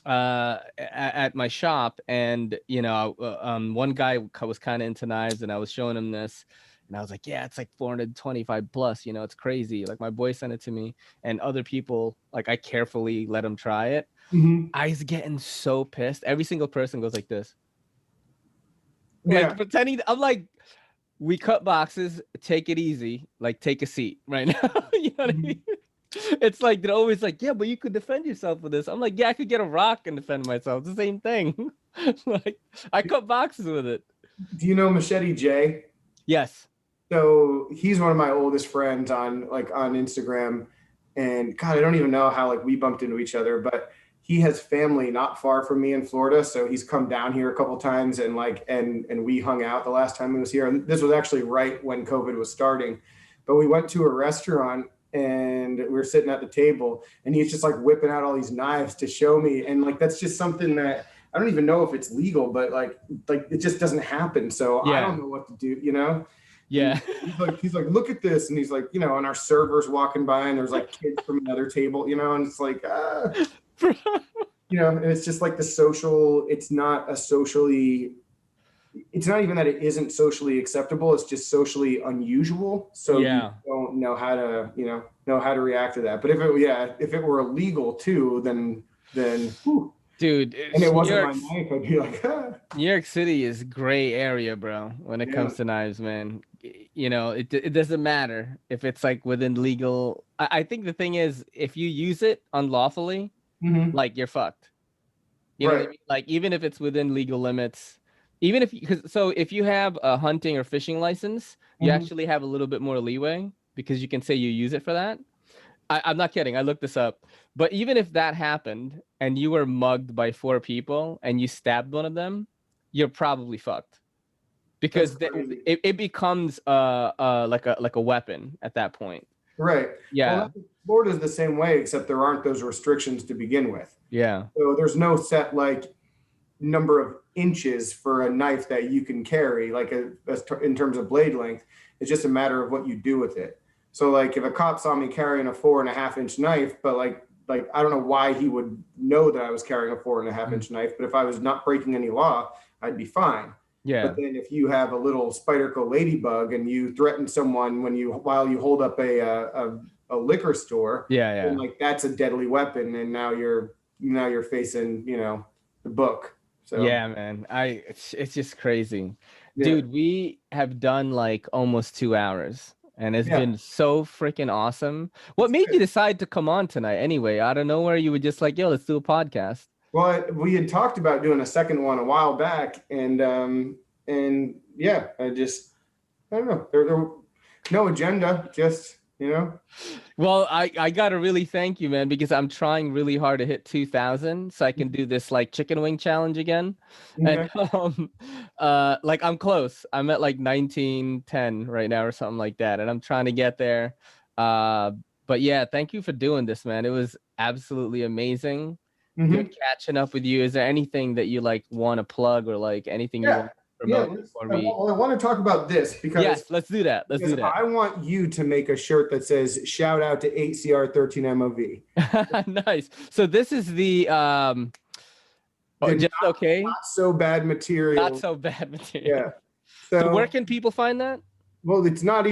at my shop, and one guy was kind of into knives, and I was showing him this, and I was like, yeah, it's like 425 plus, it's crazy. Like my boy sent it to me, and other people, like I carefully let him try it. Mhm. I was getting so pissed. Every single person goes like this, like Yeah. pretending. I'm like, we cut boxes, take it easy, like take a seat right now. You know what I Mhm. mean? It's like they're always like, yeah, but you could defend yourself with this. I'm like, yeah, I could get a rock and defend myself. It's the same thing. Like I cut boxes with it. Do you know Machete J? Yes. So he's one of my oldest friends on Instagram, and God, I don't even know how like we bumped into each other, but he has family not far from me in Florida, so he's come down here a couple times, and we hung out the last time he was here. And this was actually right when COVID was starting, but we went to a restaurant and we were sitting at the table, and he's just like whipping out all these knives to show me, and like that's just something that I don't even know if it's legal, but like it just doesn't happen. So I Yeah. don't know what to do, you know? Yeah. He's like, look at this, and he's like, and our servers walking by, and there's like kids from another table, and it's like, and it's just like it's not even that it isn't socially acceptable. It's just socially unusual. So Yeah. you don't know how to, know how to react to that. But if it were illegal too, then whew. Dude, And it New wasn't York, my knife, I'd be like, New York City is gray area, bro, when it yeah. comes to knives, man. It doesn't matter if it's like within legal. I think the thing is, if you use it unlawfully, Mm-hmm. like you're fucked. You know what I Right. mean? Like even if it's within legal limits, even if because so if you have a hunting or fishing license, you Mm-hmm. actually have a little bit more leeway because you can say you use it for that. I'm not kidding. I looked this up. But even if that happened and you were mugged by four people and you stabbed one of them, you're probably fucked That's because crazy. it becomes like a weapon at that point. Right. Yeah. Well, Florida's the same way, except there aren't those restrictions to begin with. Yeah. So there's no set like number of inches for a knife that you can carry, like in terms of blade length. It's just a matter of what you do with it. So like if a cop saw me carrying a 4.5 inch knife, but like I don't know why he would know that I was carrying a 4.5 inch knife, but if I was not breaking any law, I'd be fine. Yeah. But then if you have a little Spyderco ladybug and you threaten someone while you hold up a liquor store, Yeah. Yeah. then like that's a deadly weapon, and now you're facing the book. So Yeah, man. It's just crazy. yeah, Dude, we have done like almost 2 hours and it's yeah, been so freaking awesome. What it's made you good. decide to come on tonight anyway? Out of nowhere, you were just like, yo, let's do a podcast. Well, we had talked about doing a second one a while back, and yeah, I don't know. There no agenda, just Well, I gotta really thank you, man, because I'm trying really hard to hit 2,000 so I can do this like chicken wing challenge again. And Okay. like I'm close. I'm at like 1910 right now or something like that, and I'm trying to get there. Uh, but yeah, thank you for doing this, man. It was absolutely amazing. Good Hmm. catching up with you. Is there anything that you like want to plug or like anything you Yeah, want to yeah. promote before we? I want to talk about this because Yes, let's do that. Let's do that. I want you to make a shirt that says "Shout out to 8CR13MOV." Nice. So this is the The just okay. not so bad Not material. so bad material. Yeah. So where So can people find that? well, it's on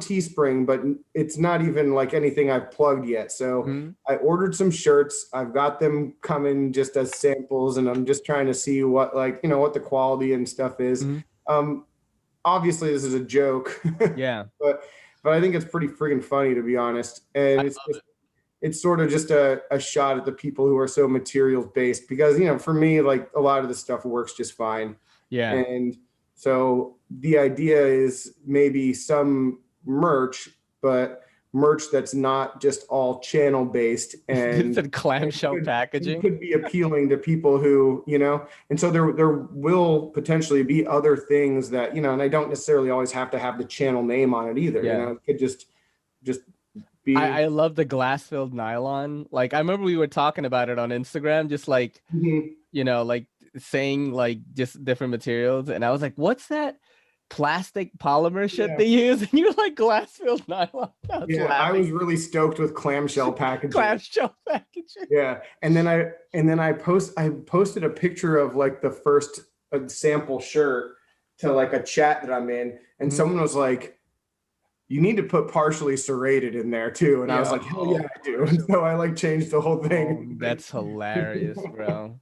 Teespring, but it's not even like anything I've plugged yet. So Mhm. I ordered some shirts. I've got them coming just as samples, and I'm just trying to see what what the quality and stuff is. Mhm. Um, Obviously this is a joke, Yeah. but I think it's pretty friggin' funny, to be honest. I And love it. it's sort of just a shot at the people who are so materials based, because for me, like a lot of the stuff works just fine. Yeah. And so the idea is maybe some merch, but merch that's not just all channel based, It's and a clamshell it packaging. could be appealing to people who, and so there will potentially be other things that, and I don't necessarily always have to have the channel name on it either. Yeah. It could just just be. I love the glass filled nylon. Like I remember we were talking about it on Instagram, just like, Mhm. you know, like saying like just different materials. And I was like, what's that plastic polymer shit Yeah. they use? And you're like glass filled nylon. I was Yeah, I was laughing. really stoked with clamshell packaging. Clamshell packaging. Yeah, and then I posted a picture of like the first sample shirt to like a chat that I'm in, and someone was like, "You need to put partially serrated in there too," and I was like, "Hell yeah, I do!" And so I like changed the whole thing. That's hilarious, bro.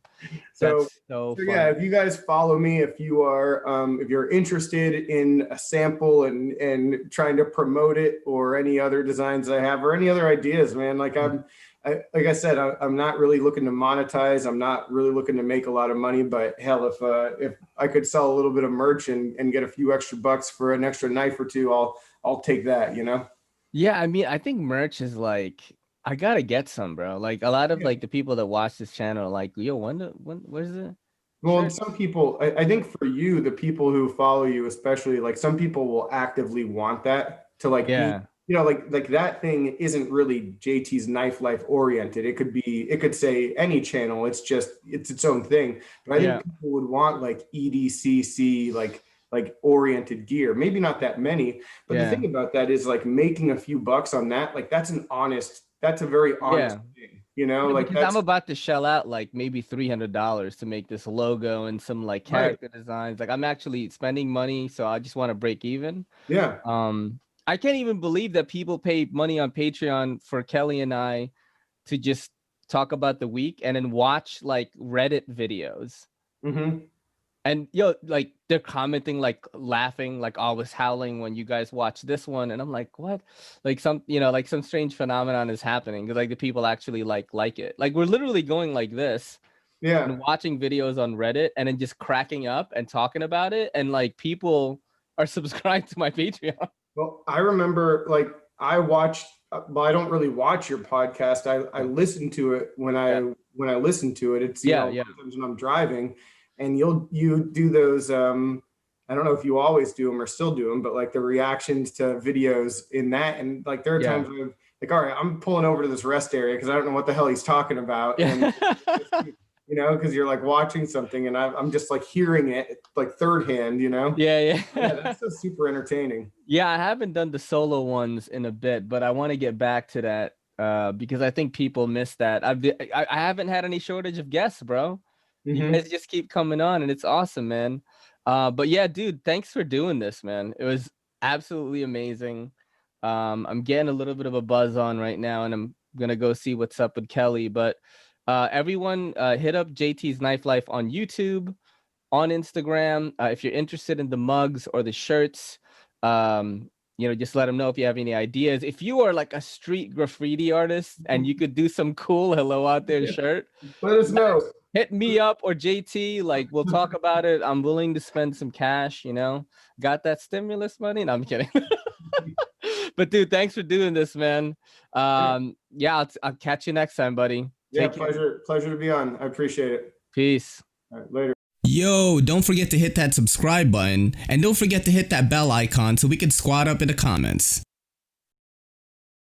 So, That's so so funny. yeah, if you guys follow me, if you're interested in a sample and trying to promote it, or any other designs I have, or any other ideas, man, like like I said, I'm not really looking to monetize. I'm not really looking to make a lot of money, but hell, if I could sell a little bit of merch and get a few extra bucks for an extra knife or two, I'll take that, you know? Yeah, I mean, I think merch is like I gotta get some, bro. Like a lot of Yeah. like the people that watch this channel are like, yo, when where's the Well, and shirt? some people, I think for you, the people who follow you, especially, like some people will actively want that to like be, Yeah, like that thing isn't really JT's Knife Life oriented. It could say any channel. It's its own thing. But I yeah, think people would want like EDCC, like oriented gear. Maybe not that many, but the yeah, thing about that is like making a few bucks on that, like that's a very honest yeah. thing, you know, Yeah, like because I'm that's about to shell out like maybe $300 to make this logo and some like right. character designs. Like I'm actually spending money, so I just want to break even. Yeah. I can't even believe that people pay money on Patreon for Kelly and I to just talk about the week and then watch like Reddit videos. Hmm. And yo, like they're commenting, like laughing, like I was howling when you guys watched this one, and I'm like, what? Like some, like some strange phenomenon is happening because like the people actually like it. Like we're literally going like this Yeah. and watching videos on Reddit and then just cracking up and talking about it, and like people are subscribed to my Patreon. Well, I remember like I watched, well, I don't really watch your podcast. I Yeah, listen to it yeah, when I listen to it. It's, yeah, yeah. sometimes when I'm driving, and you do those, I don't know if you always do them or still do them, but like the reactions to videos in that. And like there are Yeah. times when I'm like, all right, I'm pulling over to this rest area because I don't know what the hell he's talking about. And Yeah. because you're like watching something and I'm just like hearing it like third hand, Yeah, Yeah, yeah. that's so super entertaining. Yeah, I haven't done the solo ones in a bit, but I want to get back to that because I think people miss that. I haven't had any shortage of guests, bro. You Hmm. guys just keep coming on and it's awesome, man. But yeah, dude, thanks for doing this, man. It was absolutely amazing. I'm getting a little bit of a buzz on right now, and I'm gonna go see what's up with Kelly. But everyone, hit up JT's Knife Life on YouTube, on Instagram. If you're interested in the mugs or the shirts, just let them know if you have any ideas. If you are like a street graffiti artist and you could do some cool "Hello Out There" shirt, Let us know. hit me up or JT. Like we'll talk about it. I'm willing to spend some cash. Got that stimulus money? No, I'm kidding. But dude, thanks for doing this, man. Yeah, I'll catch you next time, buddy. Yeah, Take care. pleasure to be on. I appreciate it. Peace. All right, later. Yo, don't forget to hit that subscribe button, and don't forget to hit that bell icon so we can squad up in the comments.